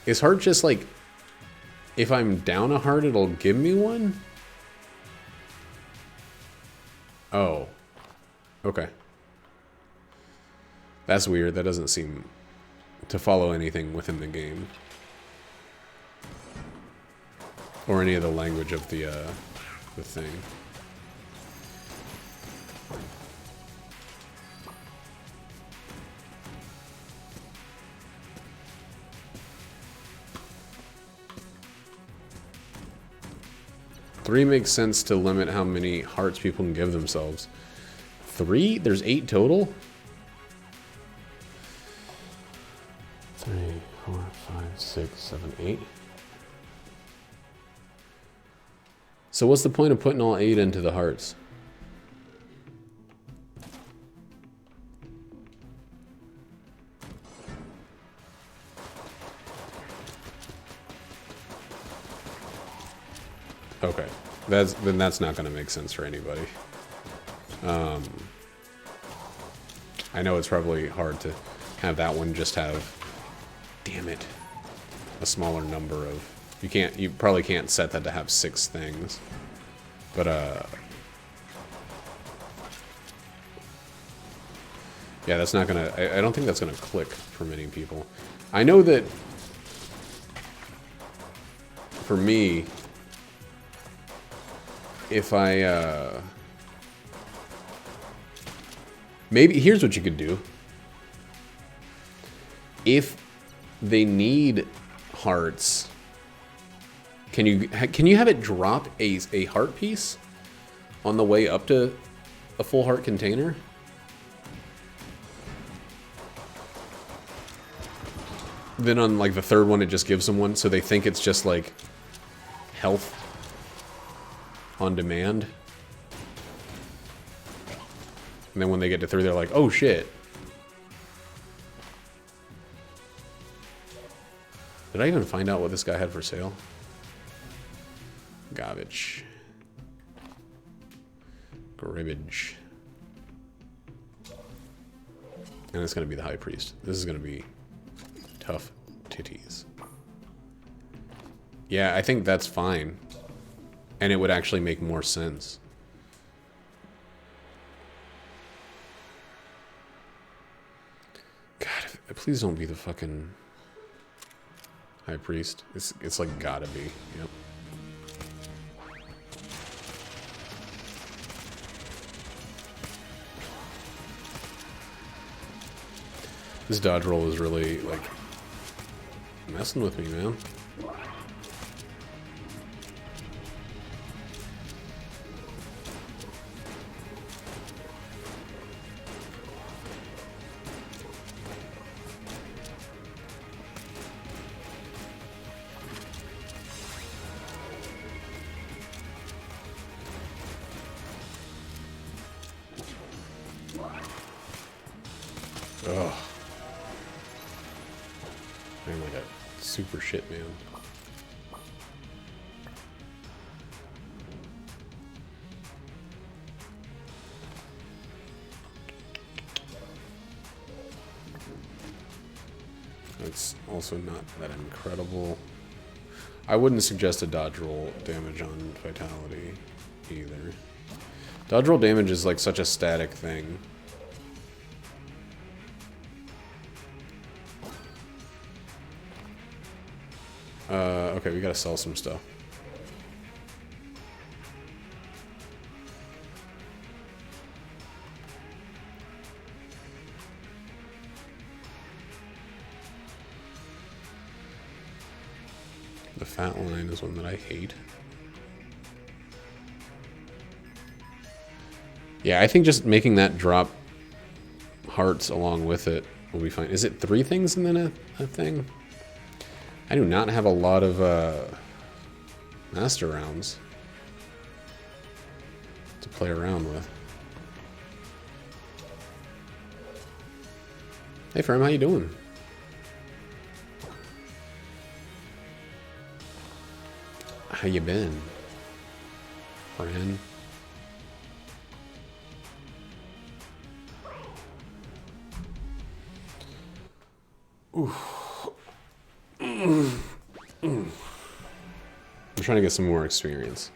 Speaker 1: Is heart just like, if I'm down a heart, it'll give me one? Oh. Okay. That's weird. That doesn't seem to follow anything within the game. Or any of the language of the thing. Three makes sense to limit how many hearts people can give themselves. 3? There's 8 total? 3, 4, 5, 6, 7, 8. So what's the point of putting all 8 into the hearts? Okay. then that's not going to make sense for anybody. I know it's probably hard to have that one just have, damn it, a smaller number of, you probably can't set that to have 6 things. But, yeah, that's not gonna, I don't think that's gonna click for many people. I know that, for me, if I, maybe, here's what you could do. If they need hearts, can you have it drop a heart piece on the way up to a full heart container? Then on like the 3rd one, it just gives them one, so they think it's just like health on demand. And then when they get to 3, they're like, oh shit. Did I even find out what this guy had for sale? Garbage. Garbage. And it's going to be the High Priest. This is going to be tough titties. Yeah, I think that's fine. And it would actually make more sense. God, please don't be the fucking High Priest. It's like gotta be. Yep. This dodge roll is really like messing with me, man. Ugh. I'm like a super shit man. That's also not that incredible. I wouldn't suggest a dodge roll damage on Vitality either. Dodge roll damage is like such a static thing. Okay, we gotta sell some stuff. The fat line is one that I hate. Yeah, I think just making that drop hearts along with it will be fine. Is it 3 things and then a thing? I do not have a lot of master rounds to play around with. Hey, Firm, how you doing? How you been, friend? Oof. I'm trying to get some more experience.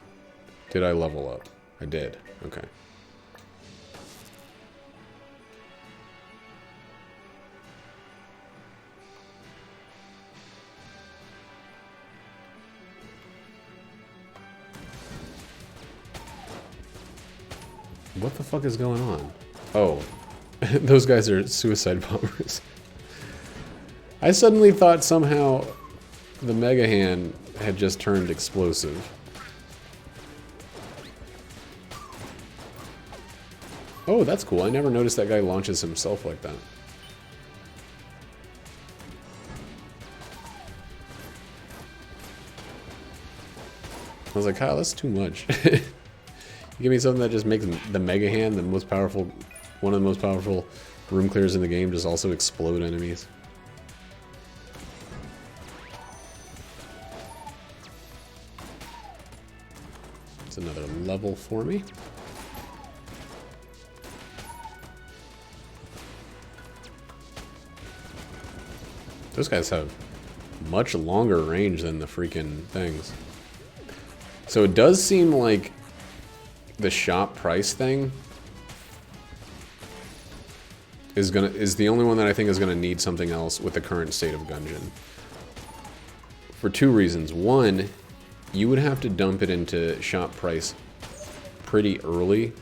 Speaker 1: Did I level up? I did. Okay. What the fuck is going on? Oh, those guys are suicide bombers. I suddenly thought somehow the Mega Hand had just turned explosive. Oh, that's cool. I never noticed that guy launches himself like that. I was like, Kyle, that's too much. You give me something that just makes the Mega Hand, the most powerful, one of the most powerful room clears in the game, just also explode enemies. That's another level for me. Those guys have much longer range than the freaking things. So it does seem like the shop price thing is the only one that I think is gonna need something else with the current state of Gungeon. For two reasons. One, you would have to dump it into shop price pretty early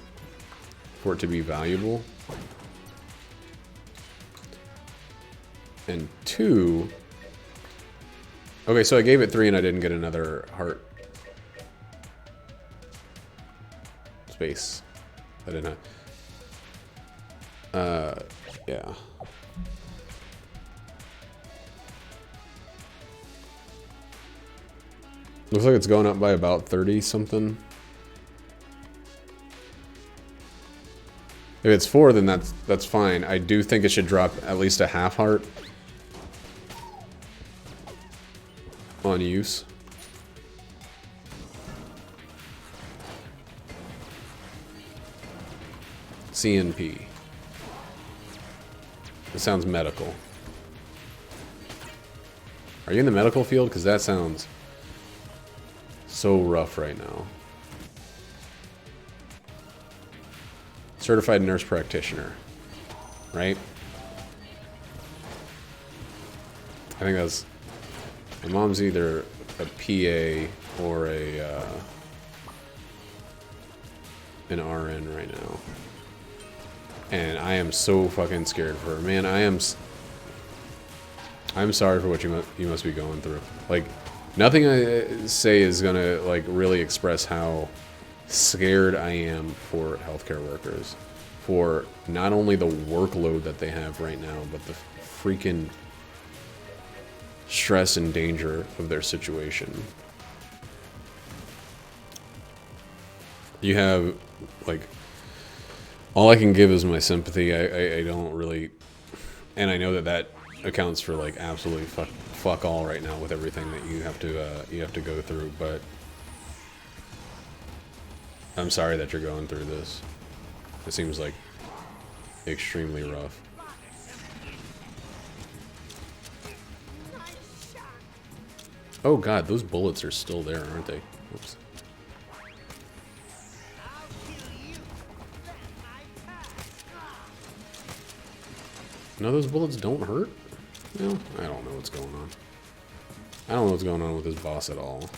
Speaker 1: for it to be valuable. And two, okay, so I gave it 3 and I didn't get another heart space. I didn't have. Yeah. Looks like it's going up by about 30 something. If it's 4, then that's fine. I do think it should drop at least a half heart on use. CNP. It sounds medical. Are you in the medical field? Because that sounds so rough right now. Certified nurse practitioner. Right? I think that's... My mom's either a PA or an RN right now. And I am so fucking scared for her. Man, I'm sorry for what you must be going through. Like, nothing I say is gonna, like, really express how scared I am for healthcare workers. For not only the workload that they have right now, but the freaking stress and danger of their situation. You have, like... All I can give is my sympathy. I don't really... And I know that accounts for, like, absolutely fuck all right now with everything that you have to go through, but... I'm sorry that you're going through this. It seems like extremely rough. Oh god, those bullets are still there, aren't they? Oops. No, those bullets don't hurt? No, I don't know what's going on. I don't know what's going on with this boss at all.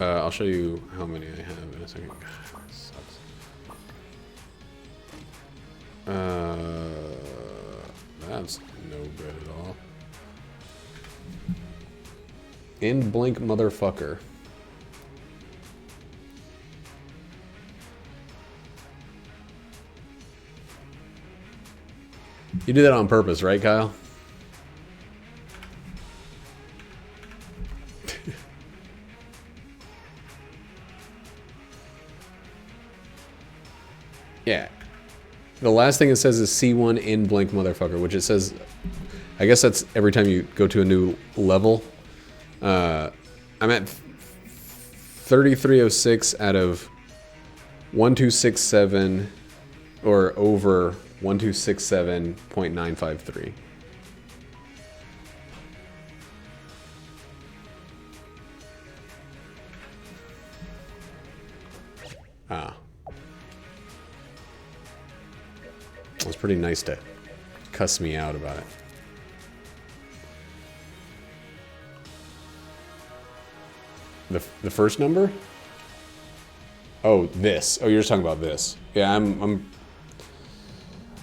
Speaker 1: I'll show you how many I have in a second. God, that sucks. That's no good at all. In blink motherfucker. You did that on purpose, right, Kyle? Yeah. The last thing it says is C1 in blank motherfucker, which it says... I guess that's every time you go to a new level. I'm at 3306 out of 1267 or over 1267.953. Ah. It was pretty nice to cuss me out about it. The first number? Oh, this. Oh, you're just talking about this. Yeah,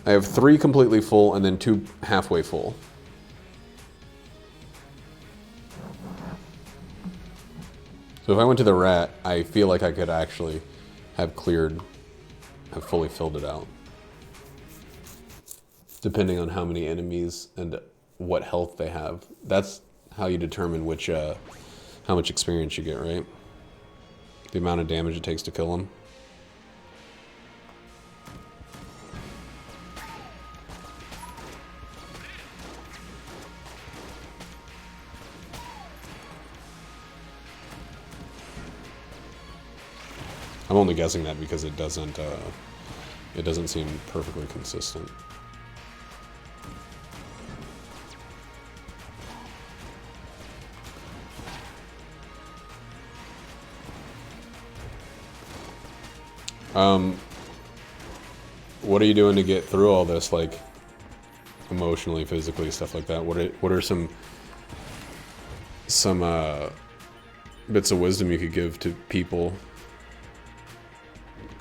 Speaker 1: I have 3 completely full and then 2 halfway full. So if I went to the rat, I feel like I could actually have fully filled it out. Depending on how many enemies and what health they have. That's how you determine how much experience you get, right? The amount of damage it takes to kill them. I'm only guessing that because it doesn't seem perfectly consistent. What are you doing to get through all this, like, emotionally, physically, stuff like that? What are some bits of wisdom you could give to people?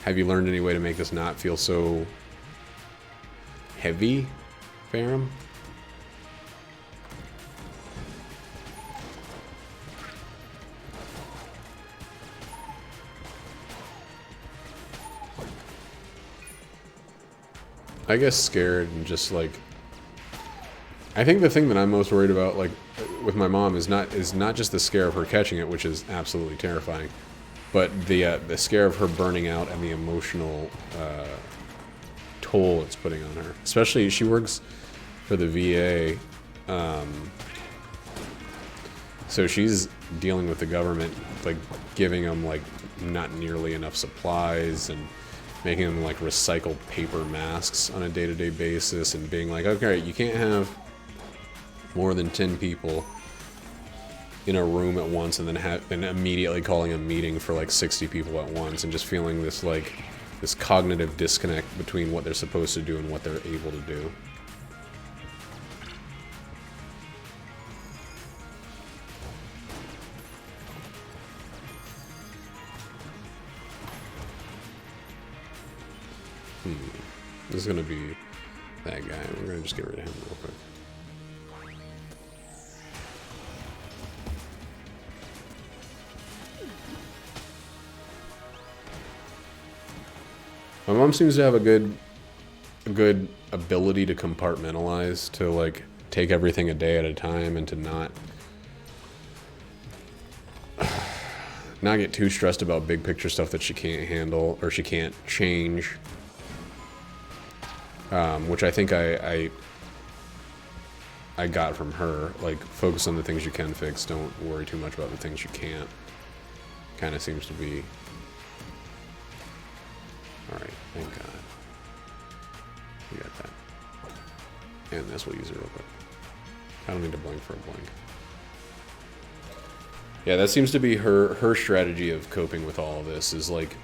Speaker 1: Have you learned any way to make this not feel so heavy, Farum? I guess scared and just like, I think the thing that I'm most worried about, like with my mom, is not just the scare of her catching it, which is absolutely terrifying, but the scare of her burning out and the emotional toll it's putting on her. Especially, she works for the VA, so she's dealing with the government, like giving them like not nearly enough supplies and making them like recycled paper masks on a day-to-day basis, and being like, okay, you can't have more than 10 people in a room at once, and then immediately calling a meeting for like 60 people at once, and just feeling this like this cognitive disconnect between what they're supposed to do and what they're able to do. This is gonna be that guy. We're gonna just get rid of him real quick. My mom seems to have a good ability to compartmentalize, to like take everything a day at a time, and to not get too stressed about big picture stuff that she can't handle or she can't change. Which I think I got from her. Like, focus on the things you can fix, don't worry too much about the things you can't. Kind of seems to be. Alright, thank God. We got that. And this, we'll use it real quick. I don't need to blink for a blink. Yeah, that seems to be her strategy of coping with all of this, is like,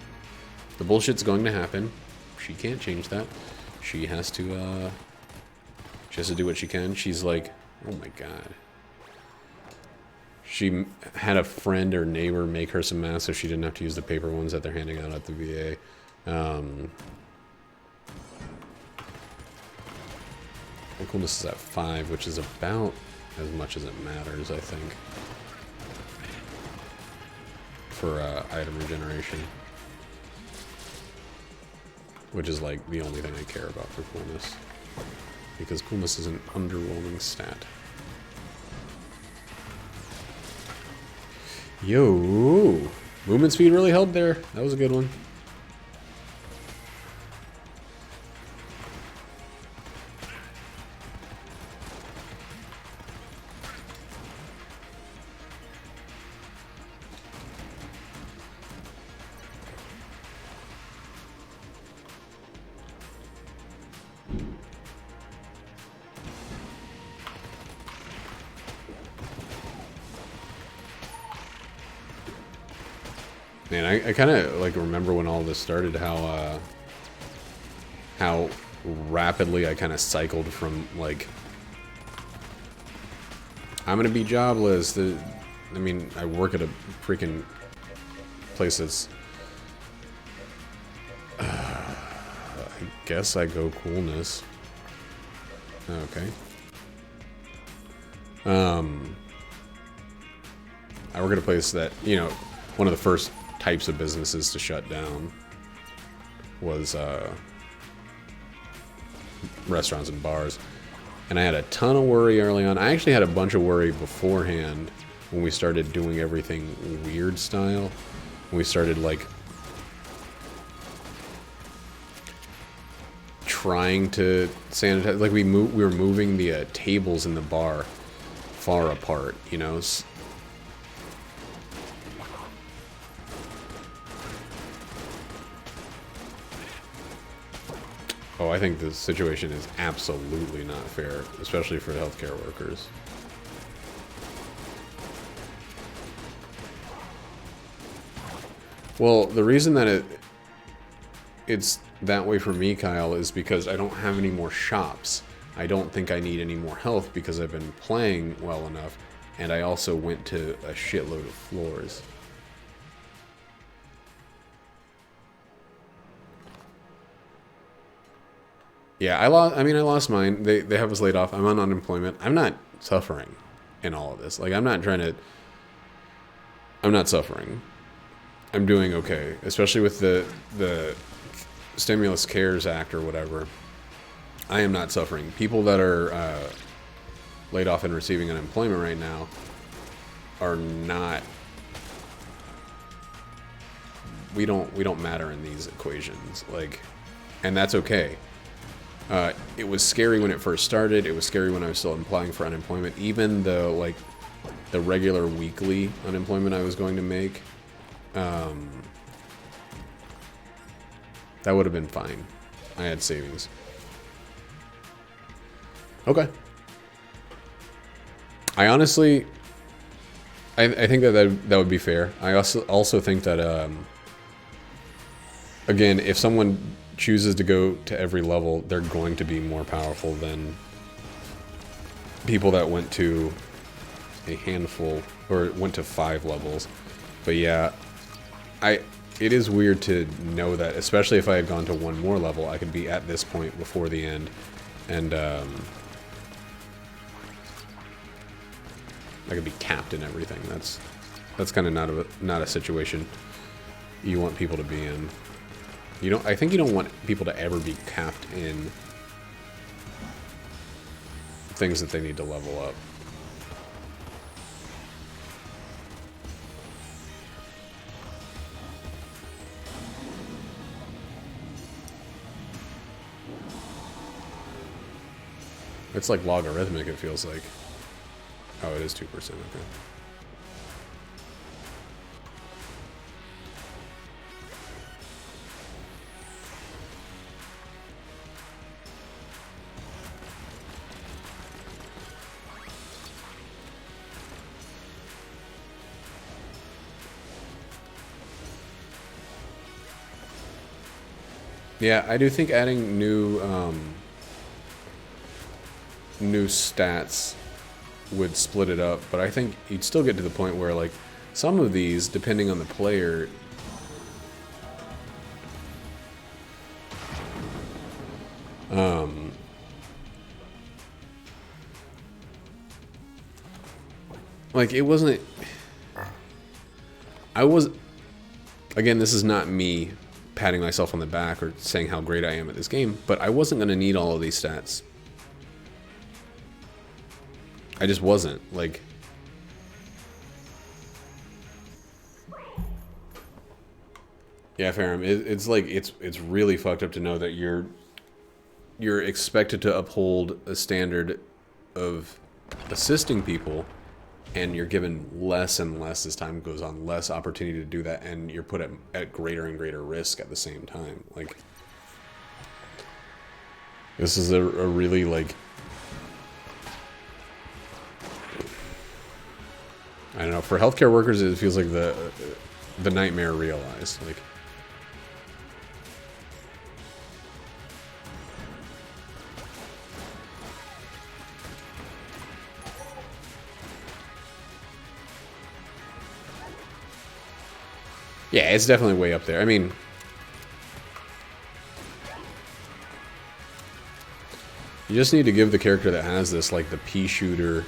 Speaker 1: the bullshit's going to happen. She can't change that. She has to do what she can. She's like, oh my God. She had a friend or neighbor make her some masks so she didn't have to use the paper ones that they're handing out at the VA. Coolness is at 5, which is about as much as it matters, I think, for item regeneration. Which is like the only thing I care about for coolness, because coolness is an underwhelming stat. Yo, movement speed really helped there. That was a good one. Man, I kind of like remember when all this started, how rapidly I kind of cycled from like, I'm gonna be jobless. I mean, I work at a freaking place that's, I guess I go coolness. Okay. I work at a place that, you know, one of the first types of businesses to shut down was restaurants and bars, and I had a ton of worry early on. I actually had a bunch of worry beforehand when we started doing everything weird style, when we started like trying to sanitize, like we were moving the tables in the bar far apart, you know. Oh, I think the situation is absolutely not fair, especially for healthcare workers. Well, the reason that it's that way for me, Kyle, is because I don't have any more shops. I don't think I need any more health because I've been playing well enough, and I also went to a shitload of floors. Yeah, I lost mine. They have us laid off. I'm on unemployment. I'm not suffering in all of this. Like, I'm not suffering. I'm doing okay, especially with the Stimulus Cares Act or whatever. I am not suffering. People that are laid off and receiving unemployment right now are not. We don't matter in these equations, like, and that's okay. It was scary when it first started. It was scary when I was still applying for unemployment. Even though, like, the regular weekly unemployment I was going to make, that would have been fine. I had savings. Okay. I honestly, I think that would be fair. I also think that, again, if someone chooses to go to every level, they're going to be more powerful than people that went to a handful or went to 5 levels. But yeah, it is weird to know that, especially if I had gone to 1 more level, I could be at this point before the end, and I could be capped in everything. That's kind of not a situation you want people to be in. I think you don't want people to ever be capped in things that they need to level up. It's like logarithmic, it feels like. Oh, it is 2%, okay. Yeah, I do think adding new stats would split it up, but I think you'd still get to the point where, like, some of these, depending on the player, like, it wasn't. Again, this is not me patting myself on the back or saying how great I am at this game, but I wasn't going to need all of these stats. I just wasn't. Like, yeah, Ferrum, it's like, it's really fucked up to know that you're expected to uphold a standard of assisting people, and you're given less and less as time goes on, less opportunity to do that, and you're put at greater and greater risk at the same time. Like, this is a really, like, I don't know, for healthcare workers, it feels like the nightmare realized. Like, yeah, it's definitely way up there. I mean, you just need to give the character that has this, like, the pea shooter.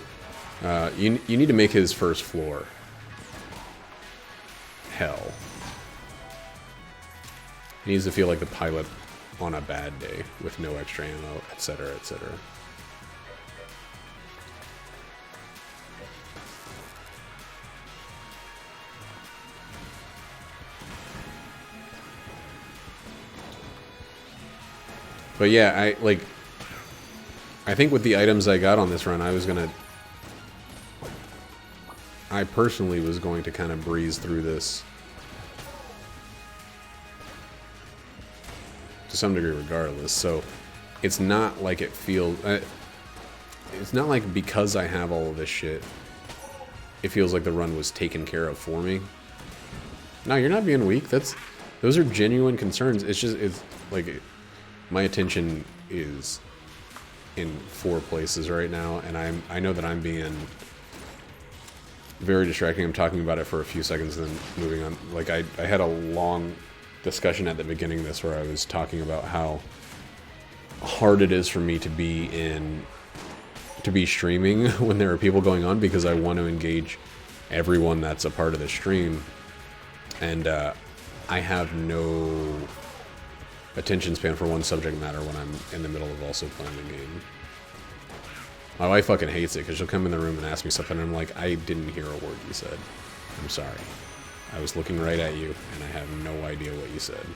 Speaker 1: You need to make his first floor hell. He needs to feel like the pilot on a bad day with no extra ammo, etc., etc. But yeah, I think with the items I got on this run, I personally was going to kind of breeze through this to some degree regardless. So it's not like it feels... it's not like because I have all of this shit, it feels like the run was taken care of for me. No, you're not being weak. Those are genuine concerns. It's just, it's like, my attention is in 4 places right now, and I know that I'm being very distracting. I'm talking about it for a few seconds and then moving on. Like, I had a long discussion at the beginning of this where I was talking about how hard it is for me to be streaming when there are people going on, because I want to engage everyone that's a part of the stream, and I have no attention span for one subject matter when I'm in the middle of also playing the game. My wife fucking hates it because she'll come in the room and ask me something, and I'm like, I didn't hear a word you said. I'm sorry. I was looking right at you, and I have no idea what you said.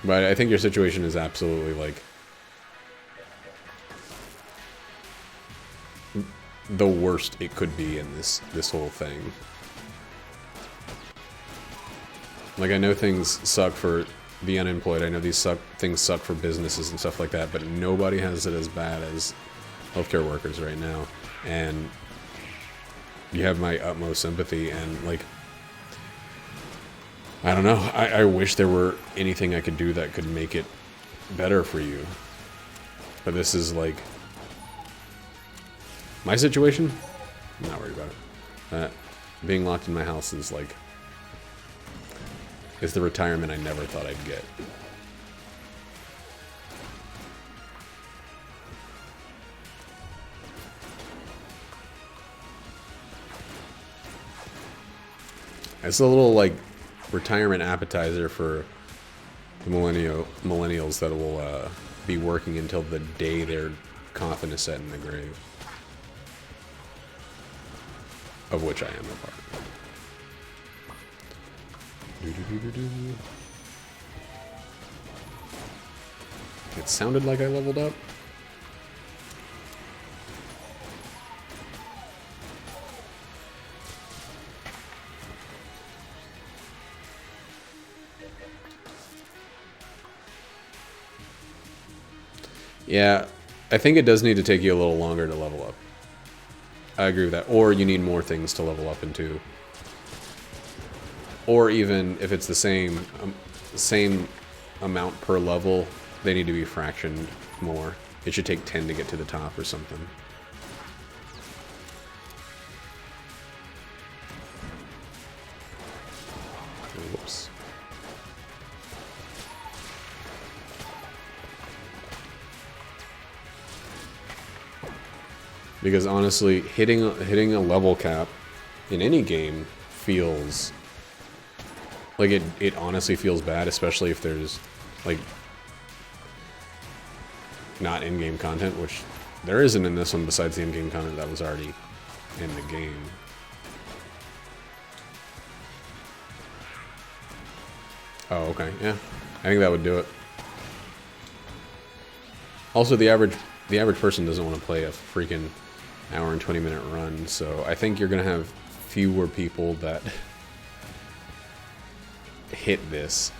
Speaker 1: But I think your situation is absolutely, like, the worst it could be in this whole thing. Like, I know things suck for the unemployed. I know things suck for businesses and stuff like that, but nobody has it as bad as healthcare workers right now. And you have my utmost sympathy, and, like, I don't know. I wish there were anything I could do that could make it better for you. But this is, like, my situation? I'm not worried about it. Being locked in my house is, like, is the retirement I never thought I'd get. It's a little, like, retirement appetizer for the millennials that will be working until the day their coffin is set in the grave. Of which I am a part. It sounded like I leveled up. Yeah, I think it does need to take you a little longer to level up. I agree with that. Or you need more things to level up into. Or even if it's the same amount per level, they need to be fractioned more. It should take 10 to get to the top or something. Whoops. Because honestly, hitting a level cap in any game feels like it honestly feels bad, especially if there's, like, not in-game content, which there isn't in this one besides the in-game content that was already in the game. Oh, okay, yeah. I think that would do it. Also, the average person doesn't want to play a freaking hour and 20-minute run, so I think you're gonna have fewer people that hit this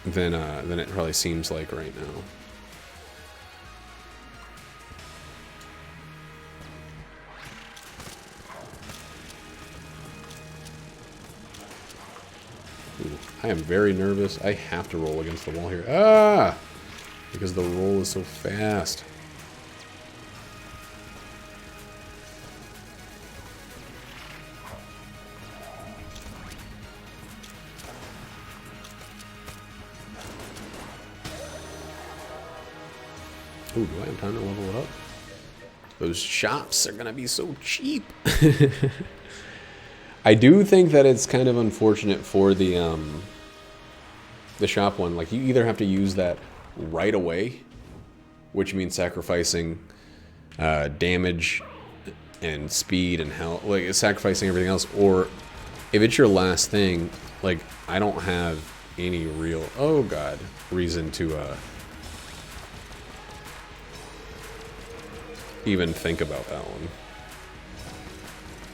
Speaker 1: than it probably seems like right now. Ooh, I am very nervous. I have to roll against the wall here. Ah! Because the roll is so fast. Ooh, do I have time to level it up? Those shops are gonna be so cheap. I do think that it's kind of unfortunate for the shop one. Like, you either have to use that right away, which means sacrificing damage and speed and health, like sacrificing everything else, or if it's your last thing, like, I don't have any real, oh god, reason to even think about that one.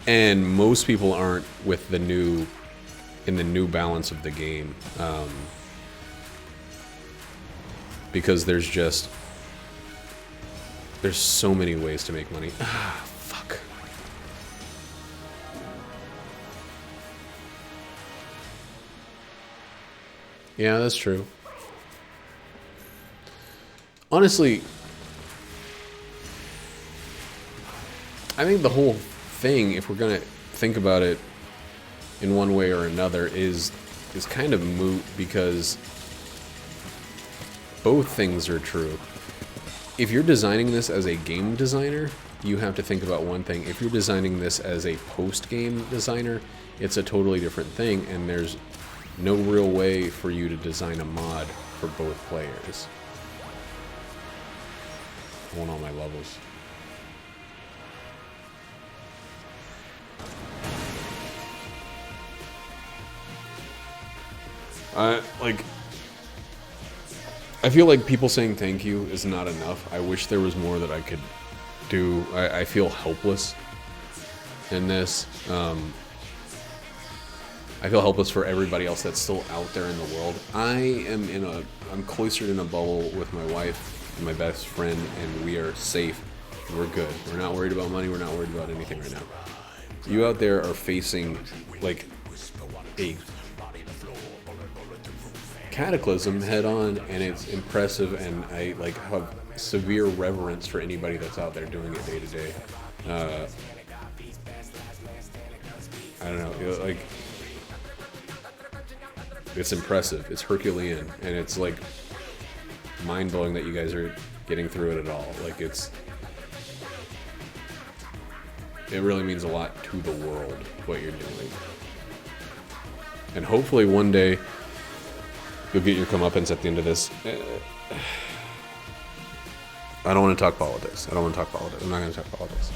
Speaker 1: And most people aren't with the new balance of the game, because there's so many ways to make money. Ah, fuck. Yeah, that's true. Honestly, I think the whole thing, if we're gonna think about it in one way or another, is kind of moot, because both things are true. If you're designing this as a game designer, you have to think about one thing. If you're designing this as a post-game designer, it's a totally different thing, and there's no real way for you to design a mod for both players. I want all my levels. I feel like people saying thank you is not enough. I wish there was more that I could do. I feel helpless in this. I feel helpless for everybody else that's still out there in the world. I'm cloistered in a bubble with my wife and my best friend, and we are safe. We're good. We're not worried about money. We're not worried about anything right now. You out there are facing like a cataclysm head on, and it's impressive, and I like have severe reverence for anybody that's out there doing it day to day. I don't know, like, it's impressive. It's Herculean, and it's like mind-blowing that you guys are getting through it at all. Like, it really means a lot to the world what you're doing, and hopefully one day you'll get your comeuppance at the end of this. I don't want to talk politics. I'm not going to talk politics.